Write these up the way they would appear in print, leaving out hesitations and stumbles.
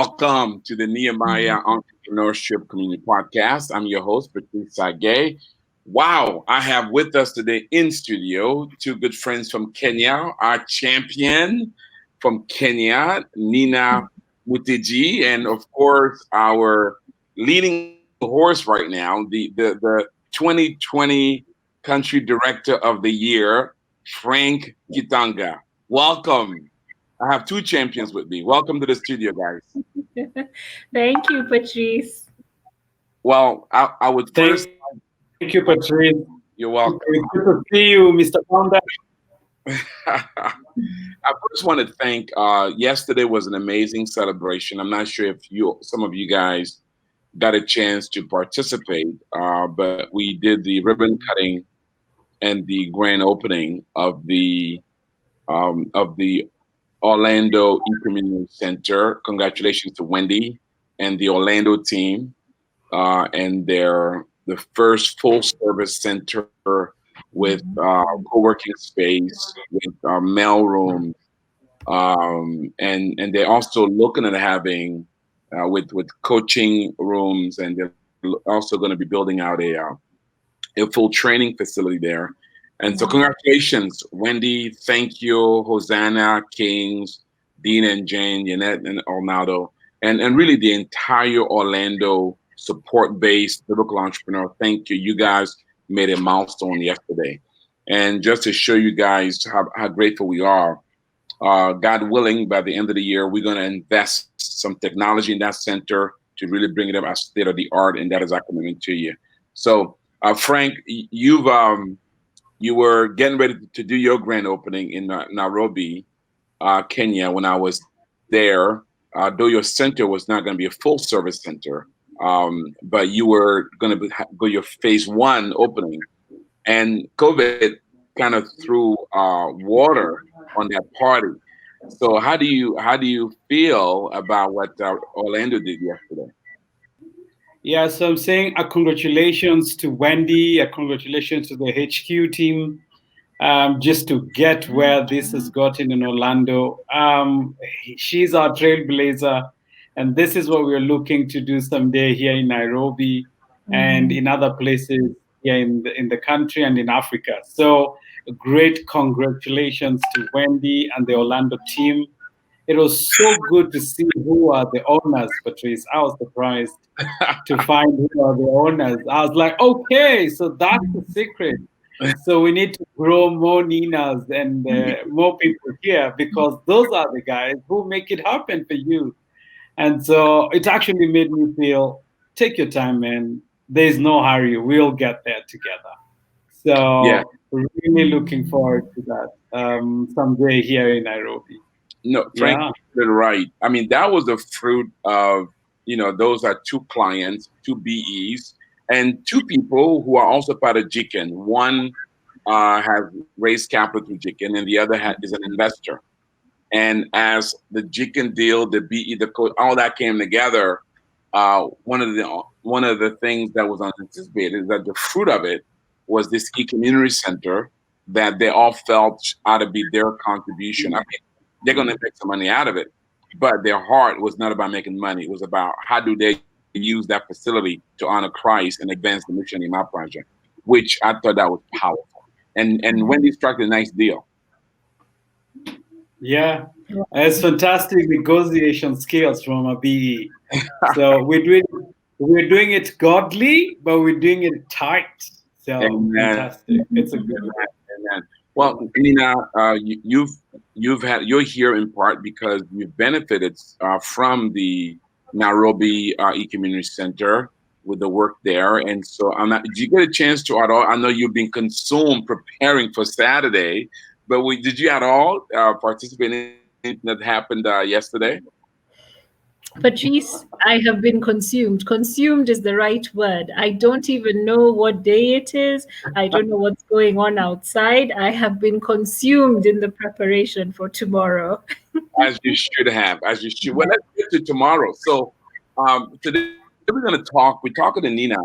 Welcome to the Nehemiah Entrepreneurship Community Podcast. I'm your host, Patrice Sage. Wow, I have with us today in studio two good friends from Kenya, our champion from Kenya, Nina Mutegi, and of course, our leading horse right now, the 2020 Country Director of the Year, Frank Kitonga. Welcome. I have two champions with me. Welcome to the studio, guys. Thank you, Patrice. Well, I would first. Thank you, Patrice. You're welcome. Good to see you, Mr. Founder. I first want to thank. Yesterday was an amazing celebration. I'm not sure if some of you guys, got a chance to participate, but we did the ribbon cutting and the grand opening of the Orlando E-Community Center. Congratulations to Wendy and the Orlando team, and the first full service center with co-working space, with mail room, and they're also looking at having with coaching rooms, and they're also going to be building out a full training facility there. And so congratulations, Wendy. Thank you, Hosanna, Kings, Dean and Jane, Yannette and Orlando, and really the entire Orlando support-based biblical entrepreneur. Thank you. You guys made a milestone yesterday. And just to show you guys how grateful we are, God willing, by the end of the year, we're going to invest some technology in that center to really bring it up as state of the art, and that is our commitment to you. So, Frank, you were getting ready to do your grand opening in Nairobi, Kenya, when I was there. Though your center was not going to be a full service center, but you were going to go your phase one opening, and COVID kind of threw water on that party. So how do you feel about what Orlando did yesterday? Yeah, so I'm saying a congratulations to Wendy, a congratulations to the HQ team, just to get where this has gotten in Orlando. She's our trailblazer, and this is what we're looking to do someday here in Nairobi and in other places here in the country and in Africa. So great congratulations to Wendy and the Orlando team. It was so good to see who are the owners, Patrice. I was surprised to find who are the owners. I was like, okay, so that's the secret. So we need to grow more Ninas and more people here, because those are the guys who make it happen for you. And so it actually made me feel, take your time, man. There's no hurry. We'll get there together. So Yeah. really looking forward to that someday here in Nairobi. No, Frank, Yeah. you're right. I mean, that was the fruit of, those are two clients, two BEs, and two people who are also part of Jikin. One has raised capital through Jikin, and the other is an investor. And as the Jikin deal, the BE, the code, all that came together, one of the things that was unanticipated is that the fruit of it was this e-community center that they all felt ought to be their contribution. I mean, they're going to make some money out of it, but their heart was not about making money. It was about how do they use that facility to honor Christ and advance the mission in my project, which I thought that was powerful. And Wendy struck a nice deal. Yeah, it's fantastic negotiation skills from a BE. So we're doing it godly, but we're doing it tight. So Amen. fantastic. It's a good one. Amen. Well, Nina, you're here in part because you've benefited from the Nairobi E-Community Center with the work there, and so did you get a chance to at all? I know you've been consumed preparing for Saturday, but did you at all participate in anything that happened yesterday? Patrice, I have been consumed. Consumed is the right word. I don't even know what day it is. I don't know what's going on outside. I have been consumed in the preparation for tomorrow. As you should have, as you should. Well, let's get to tomorrow. So today we're going to talk. We're talking to Nina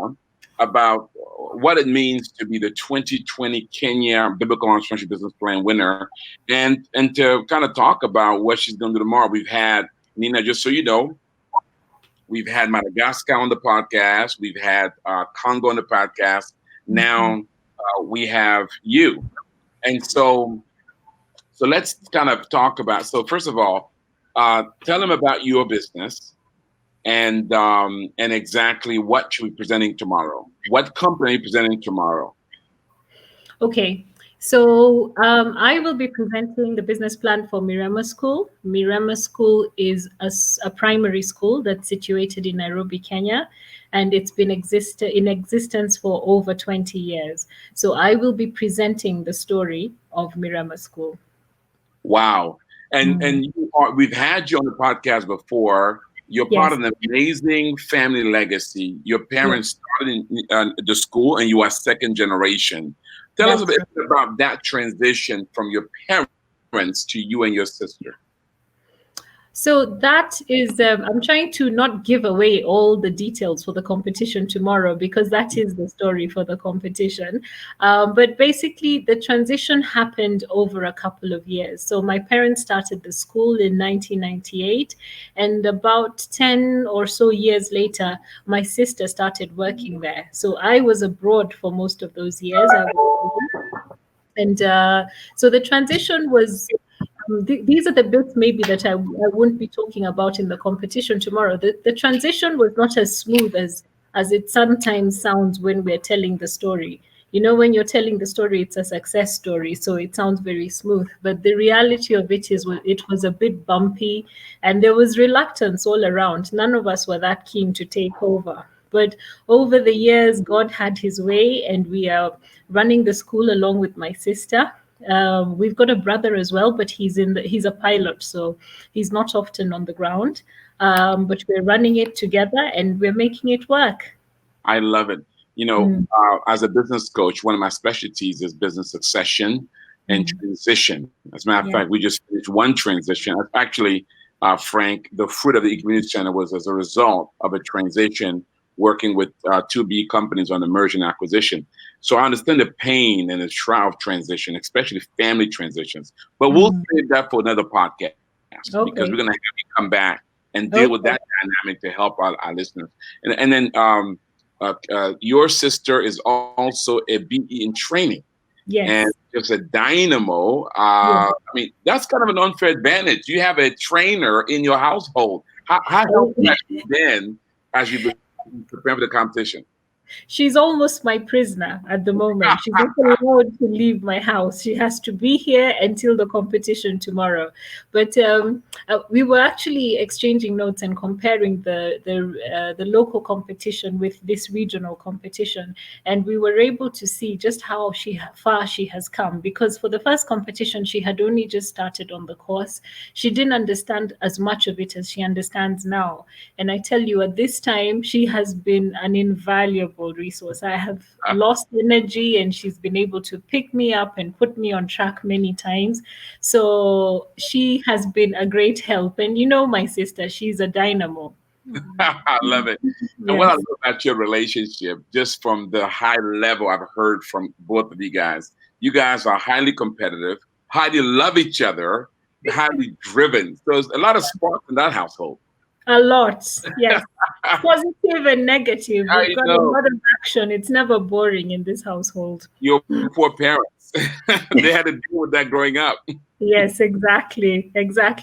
about what it means to be the 2020 Kenya Biblical Entrepreneurship Business Plan winner, and to kind of talk about what she's going to do tomorrow. We've had Nina, just so you know, We've had Madagascar on the podcast. We've had Congo on the podcast. Now we have you. And so let's kind of talk about, so first of all, tell them about your business and exactly what you're presenting tomorrow. What company are you presenting tomorrow? Okay. So I will be presenting the business plan for Mirema School. Mirema School is a primary school that's situated in Nairobi, Kenya, and it's been in existence for over 20 years. So I will be presenting the story of Mirema School. Wow. And we've had you on the podcast before. You're part of an amazing family legacy. Your parents started in the school and you are second generation. Tell us a bit about that transition from your parents to you and your sister. So that is, I'm trying to not give away all the details for the competition tomorrow because that is the story for the competition. But basically, the transition happened over a couple of years. So my parents started the school in 1998, and about 10 or so years later, my sister started working there. So I was abroad for most of those years. And so the transition was, these are the bits maybe that I won't be talking about in the competition tomorrow. The transition was not as smooth as it sometimes sounds when we're telling the story. You know, when you're telling the story, it's a success story, so it sounds very smooth. But the reality of it is, it was a bit bumpy, and there was reluctance all around. None of us were that keen to take over. But over the years, God had his way, and we are running the school along with my sister. We've got a brother as well, but he's a pilot, so he's not often on the ground. But we're running it together, and we're making it work. I love it. You know, as a business coach, one of my specialties is business succession and transition. As a matter of fact, we just finished one transition. Actually, Frank, the fruit of the Community Center was as a result of a transition working with 2B companies on the merger and acquisition. So I understand the pain and the shroud of transition, especially family transitions. But we'll save that for another podcast because we're going to have you come back and deal with that dynamic to help our listeners. And then your sister is also a BE in training. Yes. And just a dynamo. I mean, that's kind of an unfair advantage. You have a trainer in your household. How helpful has she been as you've been preparing for the competition? She's almost my prisoner at the moment. She's not allowed to leave my house. She has to be here until the competition tomorrow. But we were actually exchanging notes and comparing the local competition with this regional competition, and we were able to see just how far she has come. Because for the first competition, she had only just started on the course. She didn't understand as much of it as she understands now. And I tell you, at this time, she has been an invaluable resource. I have lost energy, and she's been able to pick me up and put me on track many times. So she has been a great help. And you know, my sister, she's a dynamo. I love it. And what I love about your relationship, just from the high level I've heard from both of you guys are highly competitive, highly love each other, highly driven. So there's a lot of sparks in that household. A lot, yes. Positive and negative. We've got a lot of action. It's never boring in this household. Your poor parents, they had to deal with that growing up. Yes, exactly.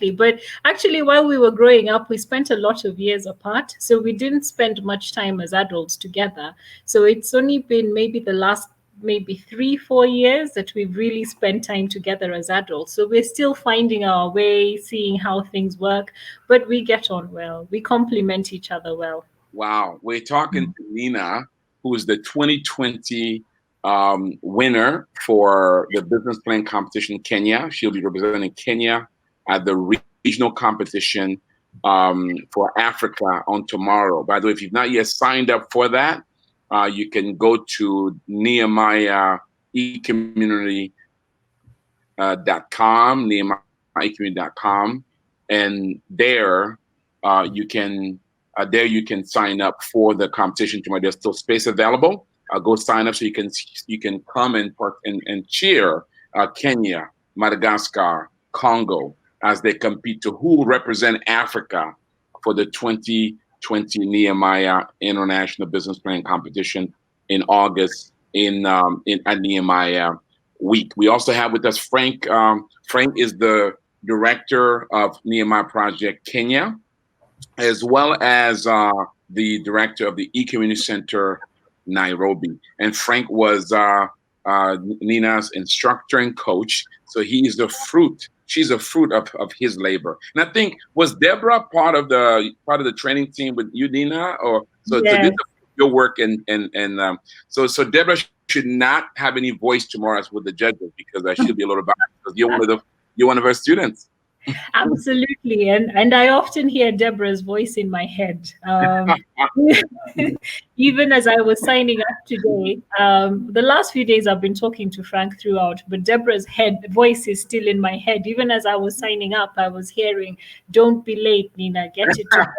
But actually, while we were growing up, we spent a lot of years apart. So we didn't spend much time as adults together. So it's only been maybe the last 3-4 years that we've really spent time together as adults. So we're still finding our way, seeing how things work, but we get on well. We complement each other well. Wow. We're talking to Nina, who is the 2020 winner for the business plan competition in Kenya. She'll be representing Kenya at the regional competition for Africa on tomorrow. By the way, if you've not yet signed up for that, you can go to Nehemiah ecommunity.com, NehemiahEcommunity.com, and there you can sign up for the competition tomorrow. There's still space available. Go sign up so you can come and cheer Kenya, Madagascar, Congo as they compete to who will represent Africa for the 2020 2020 Nehemiah International Business Plan Competition in August at Nehemiah Week. We also have with us Frank. Frank is the director of Nehemiah Project Kenya, as well as the director of the E-Community Center Nairobi. And Frank was Nina's instructor and coach. So she's a fruit of his labor. And I think, was Deborah part of the training team with you, Nina? Or so Yes. this is your work and so Deborah should not have any voice tomorrow as with the judges, because she'll be a little biased, because you're one of her students. Absolutely, and I often hear Deborah's voice in my head. Even as I was signing up today, the last few days I've been talking to Frank throughout, but Deborah's voice is still in my head. Even as I was signing up, I was hearing, "Don't be late, Nina. Get it together."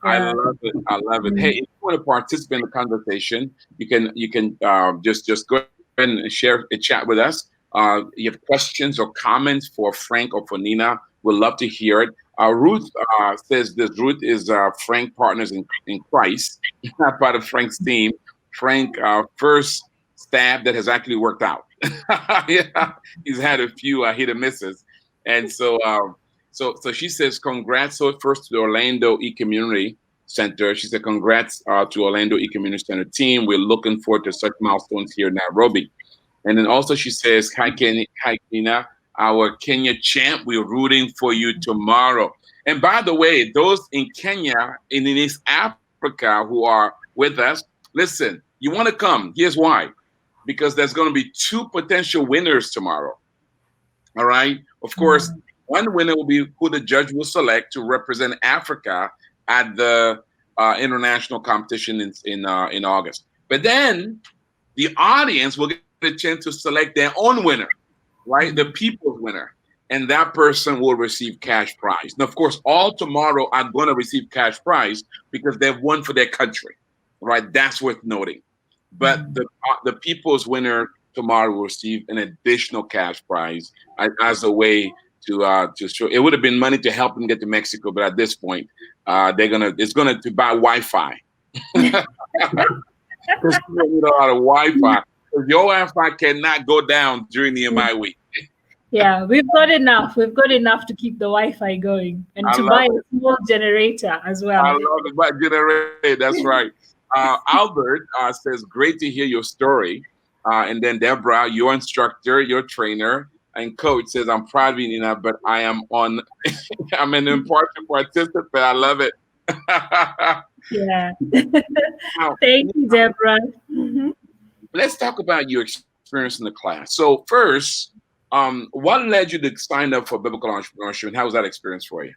I love it. I love it. Hey, if you want to participate in the conversation, you can just go ahead and share a chat with us. You have questions or comments for Frank or for Nina, we'd love to hear it. Ruth says this. Ruth is Frank Partners in Christ, part of Frank's team. Frank, first stab that has actually worked out. Yeah, he's had a few hit and misses, and so she says congrats. So first to the Orlando E-Community Center. She said congrats to Orlando E-Community Center team. We're looking forward to such milestones here in Nairobi. And then also she says, hi, Kenya, our Kenya champ. We're rooting for you tomorrow. And by the way, those in Kenya, in East Africa who are with us, listen, you want to come. Here's why. Because there's going to be 2 potential winners tomorrow. All right. Of course, one winner will be who the judge will select to represent Africa at the international competition in August. But then the audience will get a chance to select their own winner, right? The people's winner. And that person will receive cash prize. Now, of course, all tomorrow are going to receive cash prize because they've won for their country, right? That's worth noting. But the people's winner tomorrow will receive an additional cash prize as a way to show. It would have been money to help them get to Mexico, but at this point, it's gonna to buy Wi-Fi. There's a lot of Wi-Fi. Your Wi-Fi cannot go down during the Nehemiah week. Yeah, we've got enough. We've got enough to keep the Wi-Fi going and to buy a small generator as well. I love the generator. That's right. Albert says, great to hear your story. And then Deborah, your instructor, your trainer, and coach says, I'm proud of you, Nina, but I'm an impartial participant. I love it. Yeah. Thank you, Deborah. Mm-hmm. Let's talk about your experience in the class. So first, what led you to sign up for Biblical Entrepreneurship, and how was that experience for you?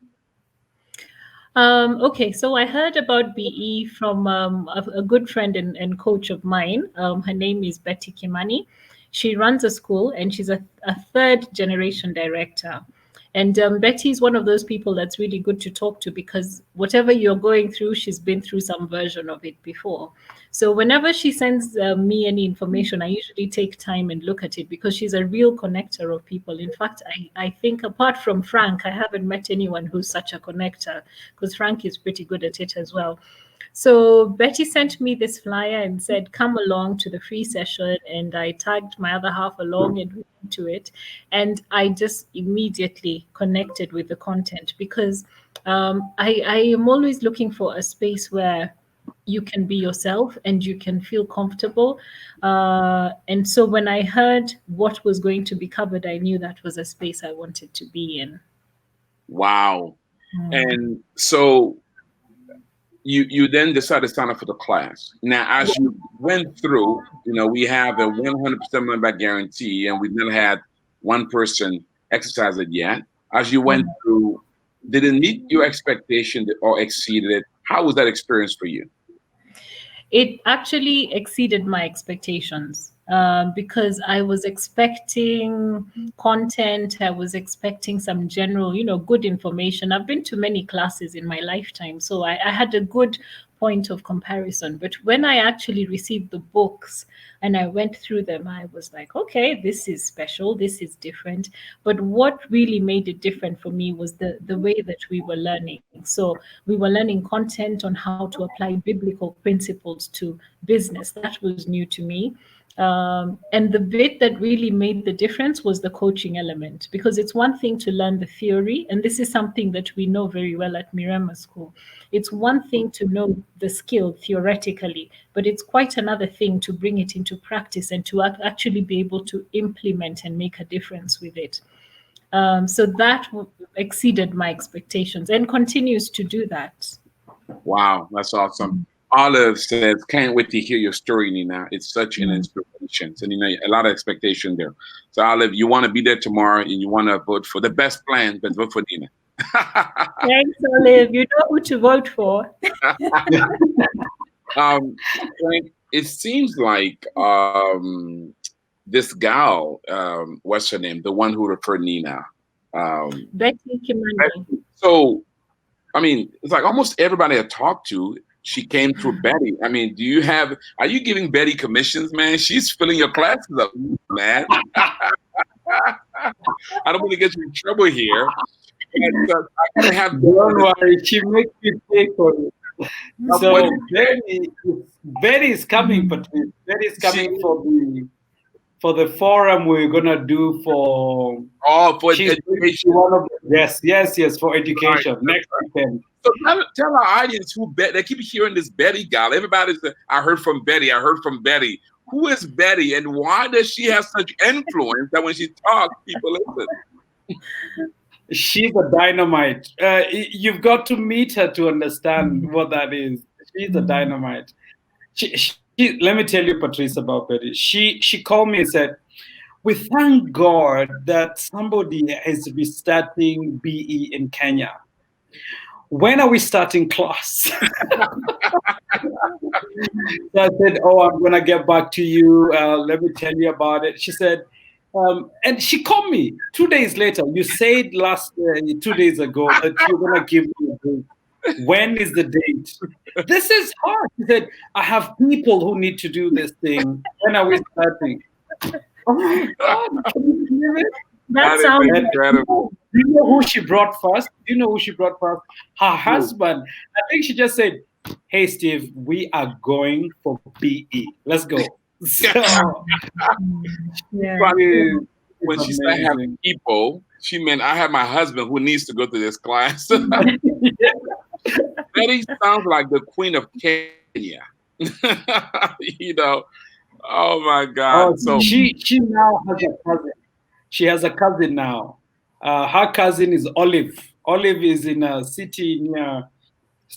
Okay, so I heard about BE from a good friend and coach of mine. Her name is Betty Kimani. She runs a school, and she's a 3rd generation director. And Betty is one of those people that's really good to talk to, because whatever you're going through, she's been through some version of it before. So whenever she sends me any information, I usually take time and look at it, because she's a real connector of people. In fact, I think apart from Frank, I haven't met anyone who's such a connector, because Frank is pretty good at it as well. So Betty sent me this flyer and said, come along to the free session. And I tagged my other half along and we went to it. And I just immediately connected with the content, because I am always looking for a space where you can be yourself and you can feel comfortable. And so when I heard what was going to be covered, I knew that was a space I wanted to be in. Wow. And so you then decided to sign up for the class. Now, as you went through, we have a 100% money back guarantee, and we've never had one person exercise it yet. As you went through, did it meet your expectation or exceeded it? How was that experience for you? It actually exceeded my expectations, because I was expecting content. I was expecting some general, good information. I've been to many classes in my lifetime, so I had a good point of comparison. But when I actually received the books and I went through them, I was like, okay, this is special, this is different. But what really made it different for me was the way that we were learning. So we were learning content on how to apply biblical principles to business. That was new to me. And the bit that really made the difference was the coaching element, because it's one thing to learn the theory, and this is something that we know very well at Mirema School. It's one thing to know the skill theoretically, but it's quite another thing to bring it into practice and to actually be able to implement and make a difference with it. So that exceeded my expectations and continues to do that. Wow, that's awesome. Olive says, can't wait to hear your story, Nina. It's such an inspiration. So, Nina, a lot of expectation there. So, Olive, you want to be there tomorrow and you want to vote for the best plan, but vote for Nina. Thanks, Olive. You know who to vote for. It seems like this gal, what's her name? The one who referred Nina. Betty Kimani. So, I mean, it's like almost everybody I talked to, she came through Betty. I mean, are you giving Betty commissions, man? She's filling your classes up, man. I don't want to get you in trouble here. But, I gotta have. Don't worry, she makes you pay for it. So Betty is coming, Patrice. Betty is coming for the forum we're gonna do for education. Yes, for education next weekend. So tell our audience who Betty. They keep hearing this Betty gal. Everybody's I heard from Betty. Who is Betty, and why does she have such influence that when she talks, people listen? She's a dynamite. You've got to meet her to understand what that is. She's a dynamite. Let me tell you, Patrice, about Betty. She called me and said, "We thank God that somebody is restarting BE in Kenya. When are we starting class?" So I said, "Oh, I'm gonna get back to you. Let me tell you about it." She said, and she called me 2 days later. "You said 2 days ago that you're gonna give me a date. When is the date?" "This is hard." She said, "I have people who need to do this thing. When are we starting?" Oh my God! Can you believe it? That sounds incredible. Do you know who she brought first? Her husband. I think she just said, "Hey, Steve, we are going for BE. Let's go." So, when she started having people, she meant I have my husband who needs to go to this class. Betty sounds like the Queen of Kenya. Oh my God. So she now has a cousin. She has a cousin now. Her cousin is Olive. Olive is in a city near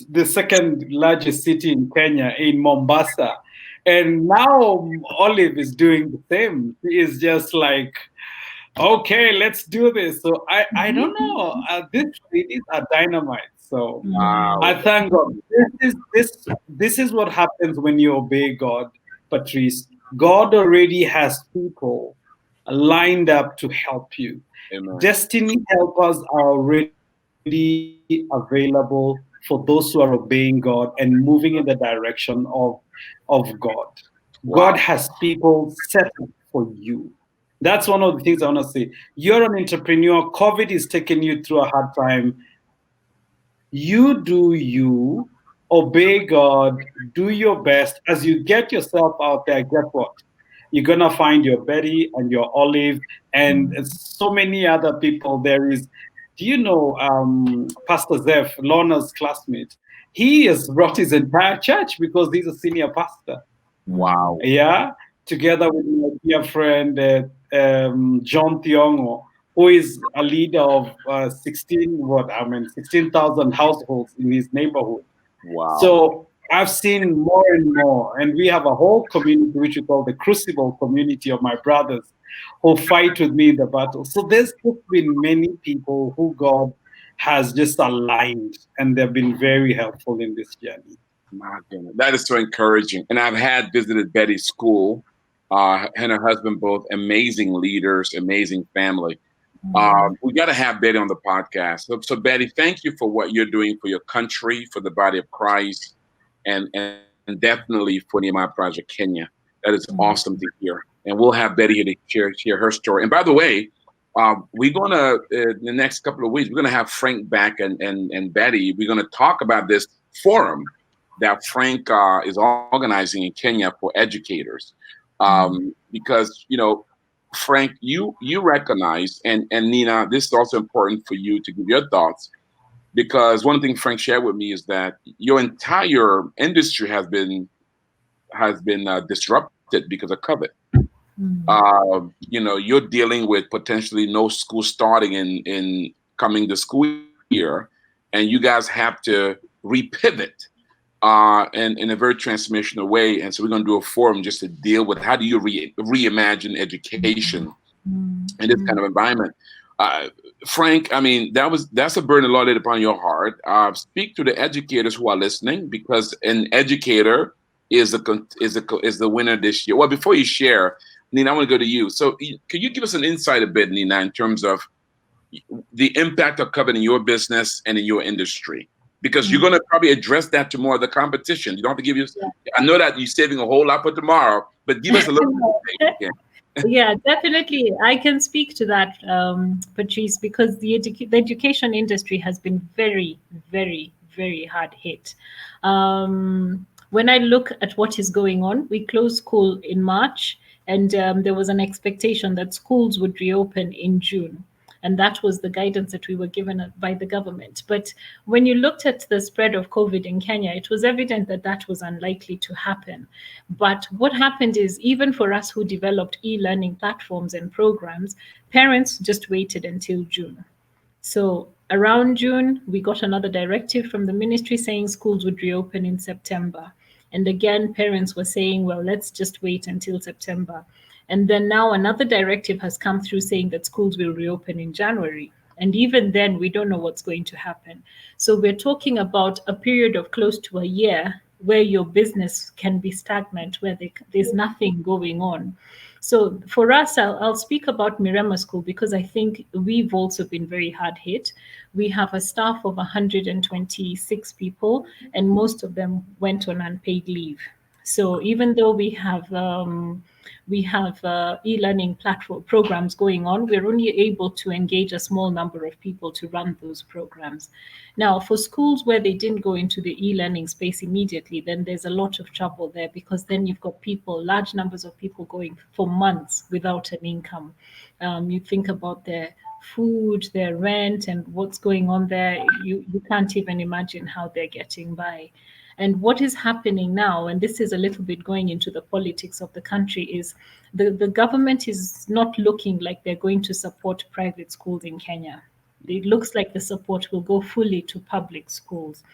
the second largest city in Kenya, in Mombasa. And now Olive is doing the same. She is just like, okay, let's do this. So I don't know. These ladies are dynamite. So wow. I thank God. This is what happens when you obey God, Patrice. God already has people lined up to help you. Amen. Destiny helpers are already available for those who are obeying God and moving in the direction of God. Wow. God has people set up for you. That's one of the things I want to say. You're an entrepreneur. COVID is taking you through a hard time. You do you, obey God, do your best. As you get yourself out there, guess what? You're going to find your Betty and your Olive and so many other people. There is, do you know, Pastor Zeph, Lorna's classmate, he has brought his entire church because he's a senior pastor. Wow. Yeah, together with my dear friend, John Thiongo, who is a leader of 16,000 households in his neighborhood. Wow. So I've seen more and more, and we have a whole community which we call the Crucible community of my brothers who fight with me in the battle. So there's just been many people who God has just aligned, and they've been very helpful in this journey. My goodness, that is so encouraging. And I've visited Betty's school, and her husband, both amazing leaders, amazing family. We got to have Betty on the podcast. So Betty, thank you for what you're doing for your country, for the body of Christ. and definitely for Nehemiah Project Kenya. That is awesome to hear. And we'll have Betty here to share her story. And by the way, we're gonna in the next couple of weeks, we're gonna have Frank back and Betty. We're gonna talk about this forum that Frank is organizing in Kenya for educators, because Frank, you recognize, and Nina, this is also important for you to give your thoughts, because one thing Frank shared with me is that your entire industry has been disrupted because of COVID. You're dealing with potentially no school starting in coming the school year, and you guys have to repivot in a very transformational way. And so we're going to do a forum just to deal with how do you reimagine education in this kind of environment. Frank, I mean, that's a burden the Lord laid upon your heart. Speak to the educators who are listening, because an educator is the winner this year. Well, before you share, Nina, I want to go to you. So can you give us an insight a bit, Nina, in terms of the impact of COVID in your business and in your industry? Because you're going to probably address that to more of the competition. You don't have to give you. Yeah. I know that you're saving a whole lot for tomorrow, but give us a little bit. Yeah, definitely. I can speak to that, Patrice, because the education industry has been very, very, very hard hit. When I look at what is going on, we closed school in March, and there was an expectation that schools would reopen in June. And that was the guidance that we were given by the government. But when you looked at the spread of COVID in Kenya, it was evident that that was unlikely to happen. But what happened is, even for us who developed e-learning platforms and programs, parents just waited until June. So around June, we got another directive from the ministry saying schools would reopen in September. And again, parents were saying, well, let's just wait until September. And then now another directive has come through saying that schools will reopen in January. And even then, we don't know what's going to happen. So we're talking about a period of close to a year where your business can be stagnant, where there's nothing going on. So for us, I'll speak about Mirema School, because I think we've also been very hard hit. We have a staff of 126 people, and most of them went on unpaid leave. So even though we have e-learning platform programs going on, we're only able to engage a small number of people to run those programs. Now, for schools where they didn't go into the e-learning space immediately, then there's a lot of trouble there, because then you've got large numbers of people going for months without an income. You think about their food, their rent, and what's going on there. You can't even imagine how they're getting by. And what is happening now, and this is a little bit going into the politics of the country, is the government is not looking like they're going to support private schools in Kenya. It looks like the support will go fully to public schools.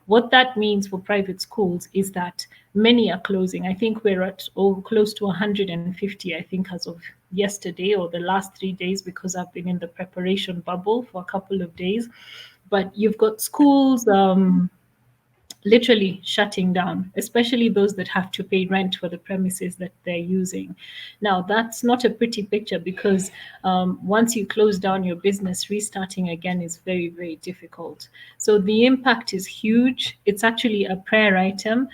What that means for private schools is that many are closing. I think we're at close to 150, I think, as of yesterday or the last 3 days, because I've been in the preparation bubble for a couple of days. But you've got schools literally shutting down, especially those that have to pay rent for the premises that they're using. Now, that's not a pretty picture, because once you close down your business, restarting again is very, very difficult. So the impact is huge. It's actually a prayer item,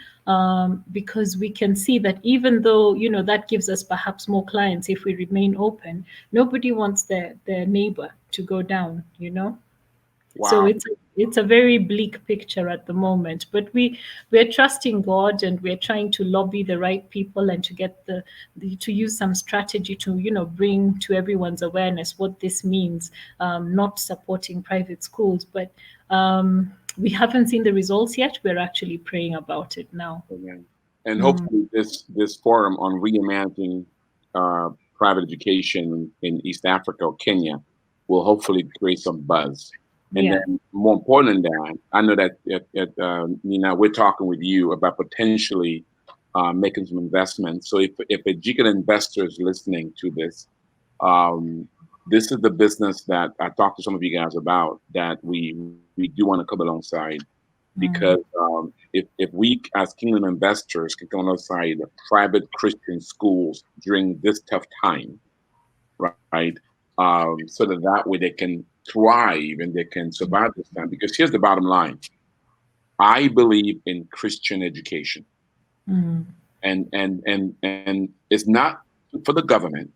because we can see that even though, that gives us perhaps more clients if we remain open, nobody wants their neighbor to go down, Wow. So it's a very bleak picture at the moment, but we're trusting God, and we're trying to lobby the right people and to get to use some strategy to bring to everyone's awareness what this means, not supporting private schools. But we haven't seen the results yet. We're actually praying about it now. Amen. And hopefully this forum on reimagining private education in East Africa or Kenya will hopefully create some buzz. And then more important than that, I know that Nina, we're talking with you about potentially making some investments. So if a Jikan investor is listening to this, this is the business that I talked to some of you guys about, that we do want to come alongside, because if we as Kingdom investors can come alongside the private Christian schools during this tough time, right? So that way they can thrive and they can survive this time. Because here's the bottom line. I believe in Christian education, Mm. and it's not for the government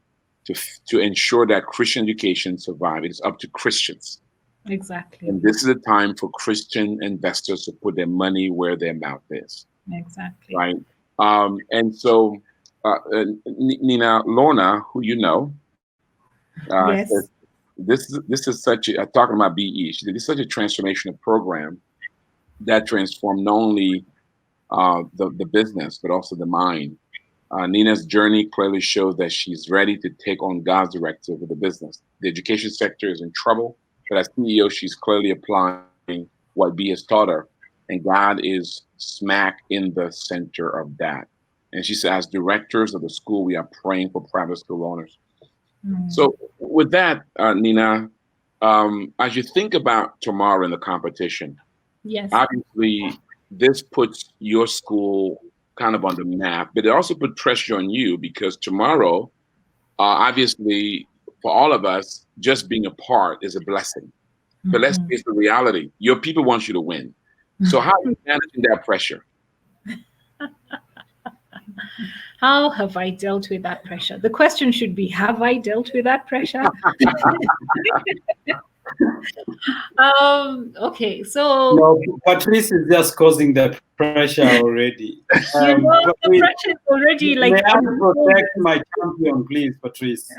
to ensure that Christian education survive. It's up to Christians, Exactly. and this is a time for Christian investors to put their money where their mouth is, Exactly. right? And so, Nina Lorna, who you know, says Yes. this is such a talking about BE. She said this is such a transformational program that transformed not only the business but also the mind. Nina's journey clearly shows that she's ready to take on God's directive with the business. The education sector is in trouble, but as CEO, she's clearly applying what B has taught her, and God is smack in the center of that. And she says, as directors of the school, we are praying for private school owners. Mm. So, with that, Nina, as you think about tomorrow in the competition, Yes. obviously this puts your school kind of on the map, but it also put pressure on you because tomorrow, obviously, for all of us, just being a part is a blessing. But let's Mhm. face the reality: your people want you to win. So, how are you managing that pressure? How have I dealt with that pressure? The question should be, have I dealt with that pressure? Okay, so No, Patrice is just causing the pressure already. the Patrice, pressure is already may like I on the protect shoulders. my champion, please, Patrice?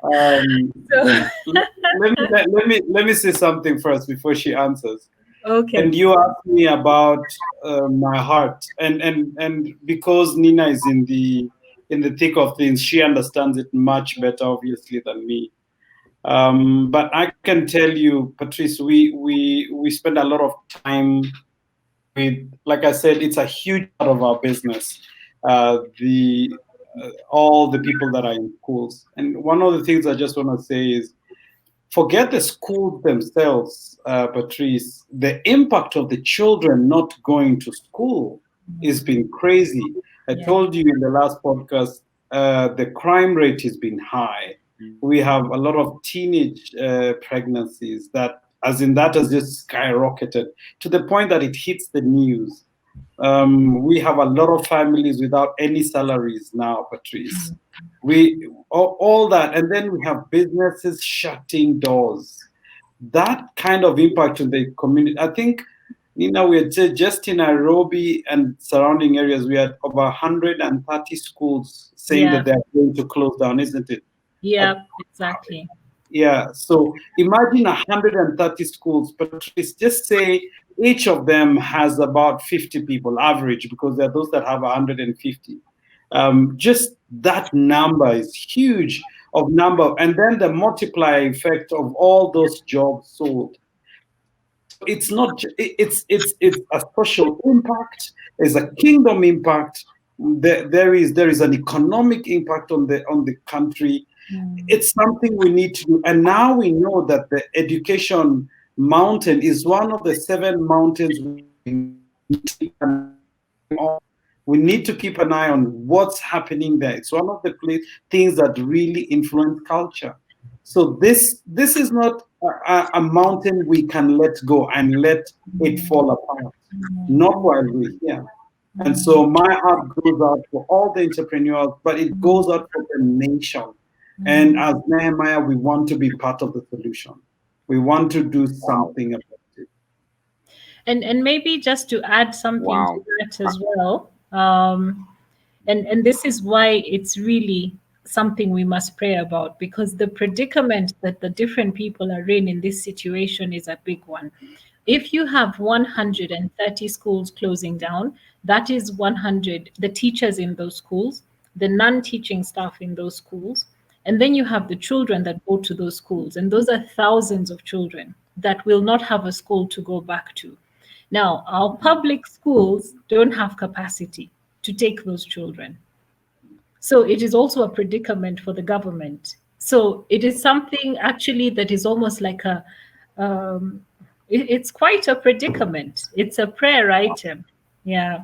Um, So, let me say something first before she answers. okay. And you asked me about my heart, and because Nina is in the thick of things, she understands it much better, obviously, than me. But I can tell you, Patrice, we spend a lot of time with, like I said, it's a huge part of our business. The All the people that are in schools, and one of the things I just want to say is, forget the schools themselves, Patrice. The impact of the children not going to school has been crazy. I Yeah. told you in the last podcast, the crime rate has been high. We have a lot of teenage pregnancies that, as in that, has just skyrocketed to the point that it hits the news. We have a lot of families without any salaries now, Patrice. We all that, and then we have businesses shutting doors. That kind of impact on the community. I think, we had said just in Nairobi and surrounding areas, we had over 130 schools saying Yeah. that they're going to close down, isn't it? Yeah, exactly. Yeah, so imagine 130 schools, but just say each of them has about 50 people average, because there are those that have 150. Just that number is huge of number, and then the multiplier effect of all those jobs sold. So it's not it's a social impact, there's a kingdom impact, there is an economic impact on the country. It's something we need to do. And now we know that the education mountain is one of the 7 mountains we need to keep an eye on what's happening there. It's one of the things that really influence culture. So this is not a mountain we can let go and let it fall apart. Not while we're here. And so my heart goes out for all the entrepreneurs, but it goes out for the nation. And as Nehemiah, we want to be part of the solution. We want to do something about it. And maybe just to add something to Wow. that as well, and this is why it's really something we must pray about, because the predicament that the different people are in this situation is a big one. If you have 130 schools closing down, that is 100 the teachers in those schools, the non-teaching staff in those schools, and then you have the children that go to those schools, and those are thousands of children that will not have a school to go back to. Now, our public schools don't have capacity to take those children. So it is also a predicament for the government. So it is something actually that is almost like it's quite a predicament. It's a prayer item. Yeah.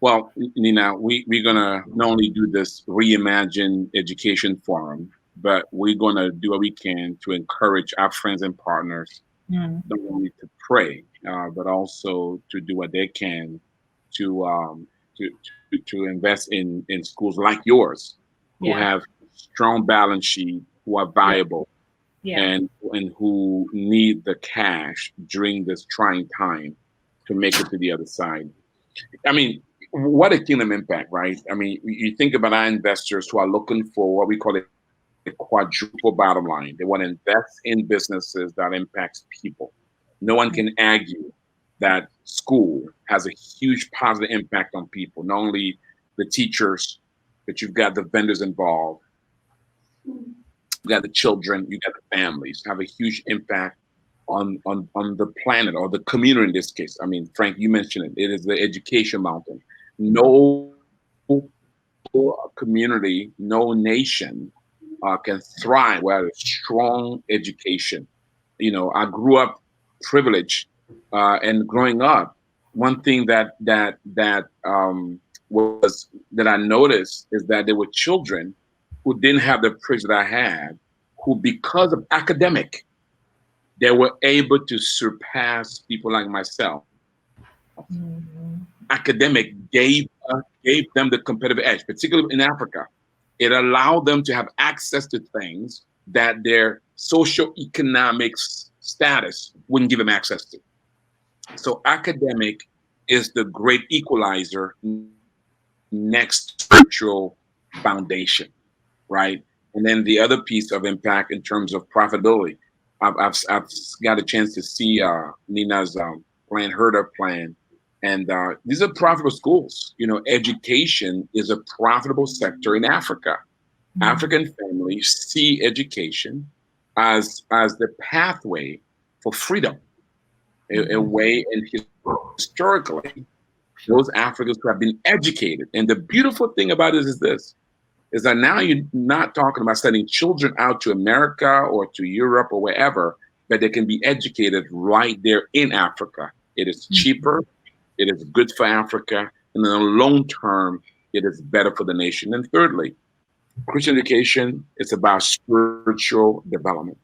Well, Nina, we're going to not only do this Reimagine Education Forum, but we're going to do what we can to encourage our friends and partners Mm. not only to pray, but also to do what they can to to invest in schools like yours, who have strong balance sheet, who are viable, and who need the cash during this trying time to make it to the other side. I mean, what a kingdom impact, right? I mean, you think about our investors who are looking for what we call a quadruple bottom line. They want to invest in businesses that impacts people. No one can argue that school has a huge positive impact on people, not only the teachers, but you've got the vendors involved, you got the children, you got the families, have a huge impact on the planet or the community in this case. I mean, Frank, you mentioned it. It is the education mountain. No community, no nation can thrive without a strong education. You know, I grew up privileged, and growing up, one thing was that I noticed is that there were children who didn't have the privilege that I had, who because of academic, they were able to surpass people like myself. Academic gave them the competitive edge, particularly in Africa. It allowed them to have access to things that their socioeconomic status wouldn't give them access to. So academic is the great equalizer next to spiritual foundation, right? And then the other piece of impact in terms of profitability. I've got a chance to see Nina's plan, her plan, and these are profitable schools. You know, education is a profitable sector in Africa. African families see education as the pathway for freedom, a way. And historically, those Africans who have been educated. And the beautiful thing about it is this: is that now you're not talking about sending children out to America or to Europe or wherever, but they can be educated right there in Africa. It is cheaper, it is good for Africa, and in the long term, it is better for the nation. And thirdly, Christian education is about spiritual development,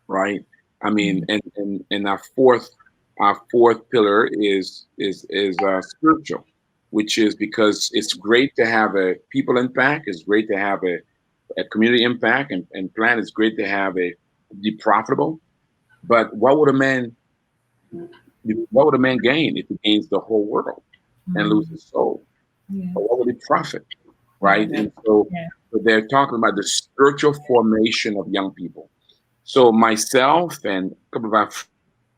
right? I mean, and our fourth pillar is spiritual, which is because it's great to have a people impact, it's great to have a community impact, and plan is great to have be profitable. But what would a man gain if he gains the whole world and loses his soul? Or what would he profit? Right? And so they're talking about the spiritual formation of young people. So myself and a couple of our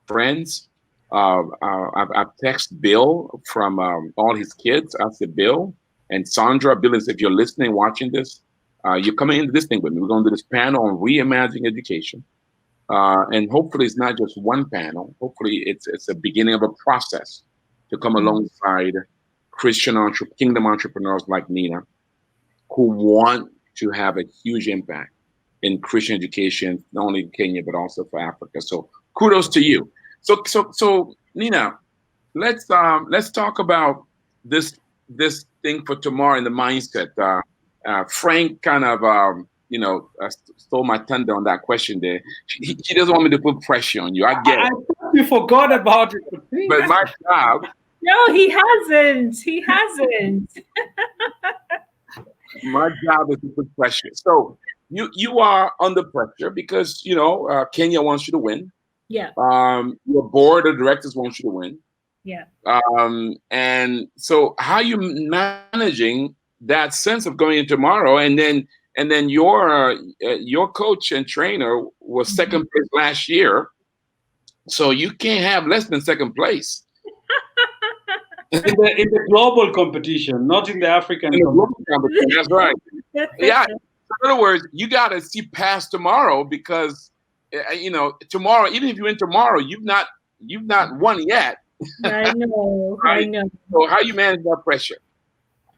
friends, I've texted Bill from all his kids. I said, Bill and Sandra, Bill, if you're listening, watching this, you're coming into this thing with me. We're going to do this panel on reimagining education. And hopefully it's not just one panel. Hopefully it's a beginning of a process to come alongside Christian kingdom entrepreneurs like Nina, who want to have a huge impact in Christian education, not only in Kenya, but also for Africa. So kudos to you. So Nina, let's talk about this thing for tomorrow in the mindset. Frank kind of stole my thunder on that question there. He doesn't want me to put pressure on you. I get it. I thought you forgot about it. But my job. No, he hasn't. He hasn't. My job is to put pressure. So you are under pressure because Kenya wants you to win. Yeah. Your board of directors wants you to win. Yeah. And so how are you managing that sense of going in tomorrow, and then your coach and trainer was second place last year, so you can't have less than second place. in the global competition, not in the African competition. That's right. Yeah. In other words, you got to see past tomorrow, because tomorrow, even if you win tomorrow, you've not won yet. I know. Right? I know. So how you manage that pressure?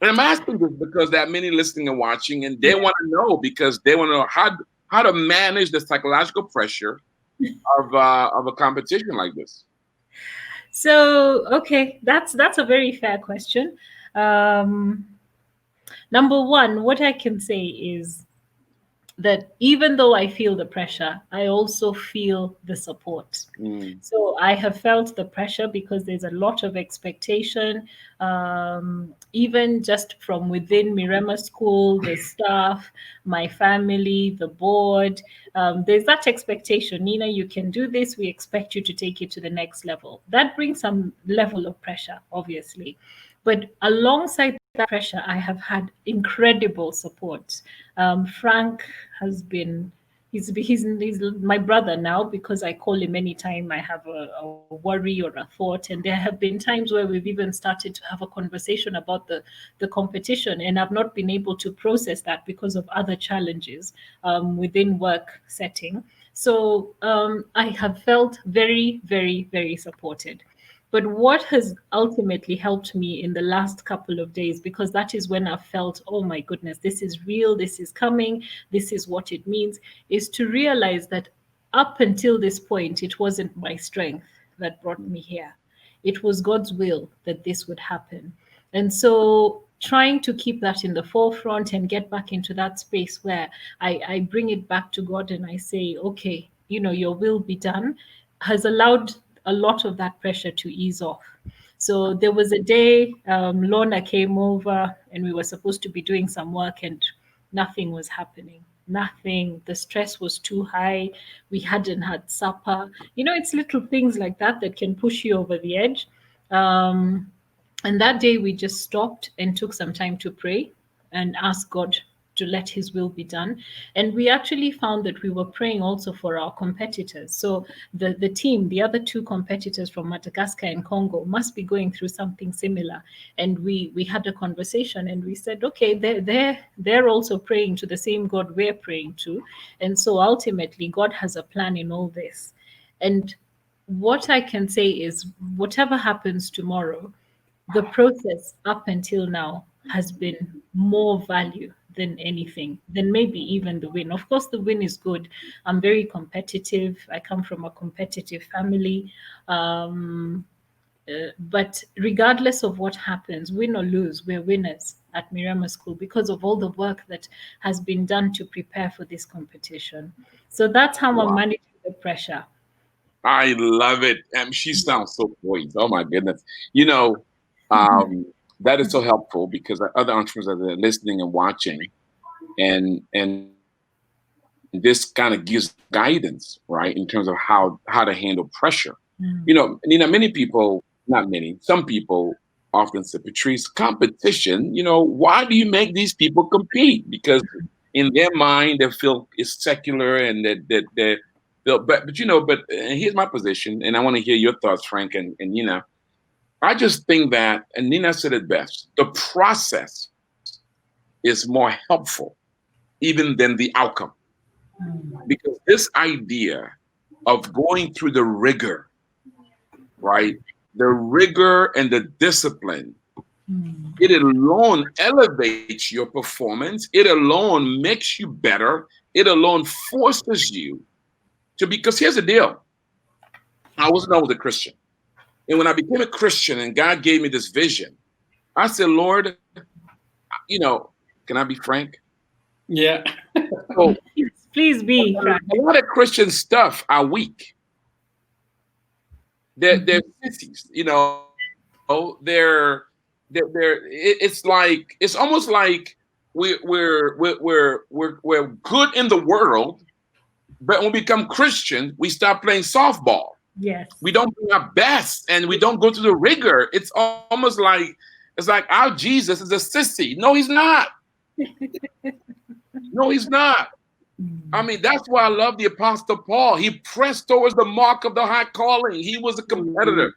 And I'm asking this because there are many listening and watching, and they want to know, because they want to know how to manage the psychological pressure of a competition like this. So, okay, that's a very fair question. Number one, what I can say is that even though I feel the pressure, I also feel the support. So I have felt the pressure because there's a lot of expectation, even just from within Mirema School, the staff, my family, the board. There's that expectation. Nina, you can do this. We expect you to take it to the next level. That brings some level of pressure, obviously. But alongside that pressure, I have had incredible support. Frank has been, he's my brother now, because I call him anytime I have a worry or a thought. And there have been times where we've even started to have a conversation about the competition, and I've not been able to process that because of other challenges within work setting. So I have felt very, very, very supported. But what has ultimately helped me in the last couple of days, because that is when I felt, oh my goodness, this is real, this is coming, this is what it means, is to realize that up until this point, it wasn't my strength that brought me here. It was God's will that this would happen. And so trying to keep that in the forefront and get back into that space where I bring it back to God and I say, okay, your will be done, has allowed a lot of that pressure to ease off. So there was a day Lorna came over and we were supposed to be doing some work and nothing was happening. Nothing. The stress was too high. We hadn't had supper. It's little things like that that can push you over the edge. And that day we just stopped and took some time to pray and ask God to let his will be done. And we actually found that we were praying also for our competitors. So the team, the other two competitors from Madagascar and Congo, must be going through something similar. And we had a conversation and we said, okay, they're also praying to the same God we're praying to. And so ultimately God has a plan in all this. And what I can say is, whatever happens tomorrow, the process up until now has been more value than anything, than maybe even the win. Of course, the win is good. I'm very competitive. I come from a competitive family. But regardless of what happens, win or lose, we're winners at Mirema School because of all the work that has been done to prepare for this competition. So that's how I'm managing the pressure. I love it. She sounds so poised. Oh my goodness. That is so helpful because other entrepreneurs are listening and watching, and this kind of gives guidance, right, in terms of how to handle pressure. Nina, many people, not many, some people often say, Patrice, competition, why do you make these people compete? Because in their mind, they feel it's secular and that but here's my position, and I want to hear your thoughts, Frank and Nina. I just think that, and Nina said it best, the process is more helpful even than the outcome. Because this idea of going through the rigor, right? The rigor and the discipline, it alone elevates your performance. It alone makes you better. It alone forces you to, because here's the deal. I wasn't always a Christian. And when I became a Christian and God gave me this vision, I said, Lord, can I be frank? Yeah. So, please be frank. A lot of Christian stuff are weak. They're sissies, it's almost like we're good in the world, but when we become Christians, we start playing softball. Yes. We don't bring our best and we don't go through the rigor. It's almost like, our Jesus is a sissy. No, he's not. No, he's not. I mean, that's why I love the Apostle Paul. He pressed towards the mark of the high calling. He was a competitor.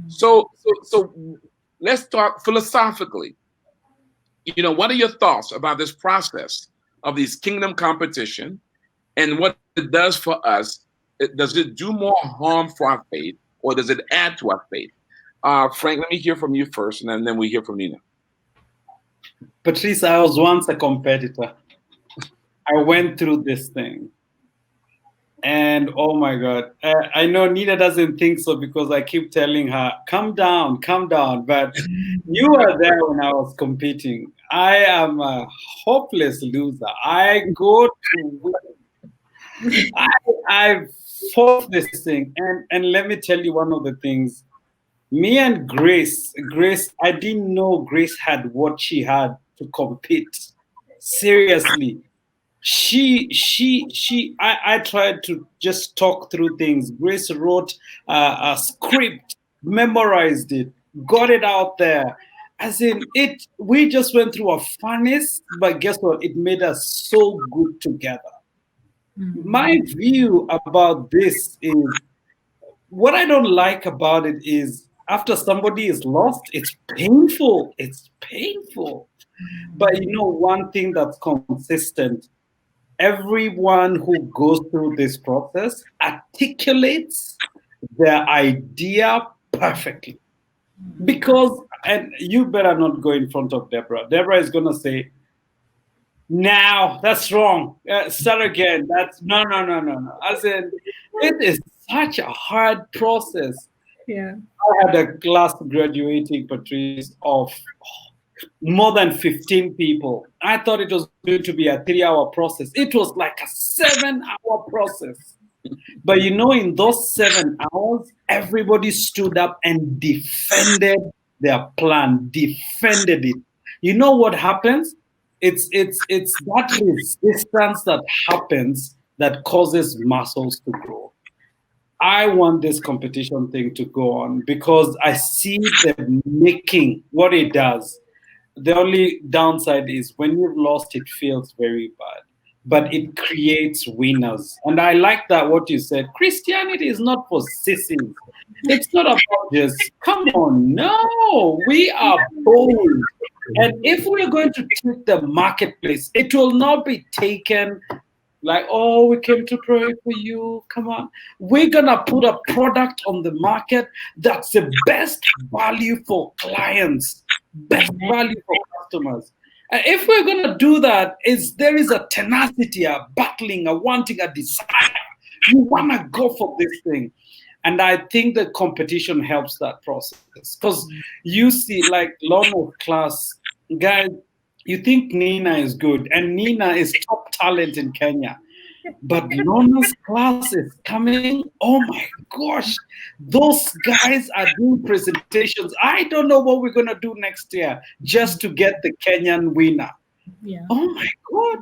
So let's talk philosophically. What are your thoughts about this process of these kingdom competition and what it does for us? Does it do more harm for our faith or does it add to our faith? Frank, let me hear from you first and then we hear from Nina. Patrice, I was once a competitor. I went through this thing. And oh my God, I know Nina doesn't think so because I keep telling her, calm down, calm down. But you were there when I was competing. I am a hopeless loser. I go to win. I fought this thing. And let me tell you one of the things. Me and Grace, I didn't know Grace had what she had to compete. Seriously. I tried to just talk through things. Grace wrote a script, memorized it, got it out there. As in it, we just went through a furnace, but guess what? It made us so good together. My view about this is, what I don't like about it is, after somebody is lost, it's painful. It's painful. But you know, one thing that's consistent, everyone who goes through this process articulates their idea perfectly. Because, and you better not go in front of Deborah. Deborah is going to say, now that's wrong. Start again. That's no. As in, it is such a hard process. Yeah. I had a class graduating, Patrice, of more than 15 people. I thought it was going to be a 3-hour process. It was like a 7-hour process. But you know, in those 7 hours, everybody stood up and defended their plan, defended it. You know what happens? It's that resistance that happens that causes muscles to grow. I want this competition thing to go on because I see them making what it does. The only downside is when you've lost, it feels very bad, but it creates winners. And I like that what you said. Christianity is not for sissies. It's not about just, come on, no, we are bold. And if we're going to take the marketplace, it will not be taken like, oh, we came to pray for you. Come on. We're going to put a product on the market that's the best value for clients, best value for customers. And if we're going to do that, there is a tenacity, a battling, a wanting, a desire. You want to go for this thing. And I think the competition helps that process. Because you see, like Lorna's class, guys, you think Nina is good, and Nina is top talent in Kenya. But Lorna's class is coming. Oh my gosh, those guys are doing presentations. I don't know what we're going to do next year just to get the Kenyan winner. Yeah. Oh my God.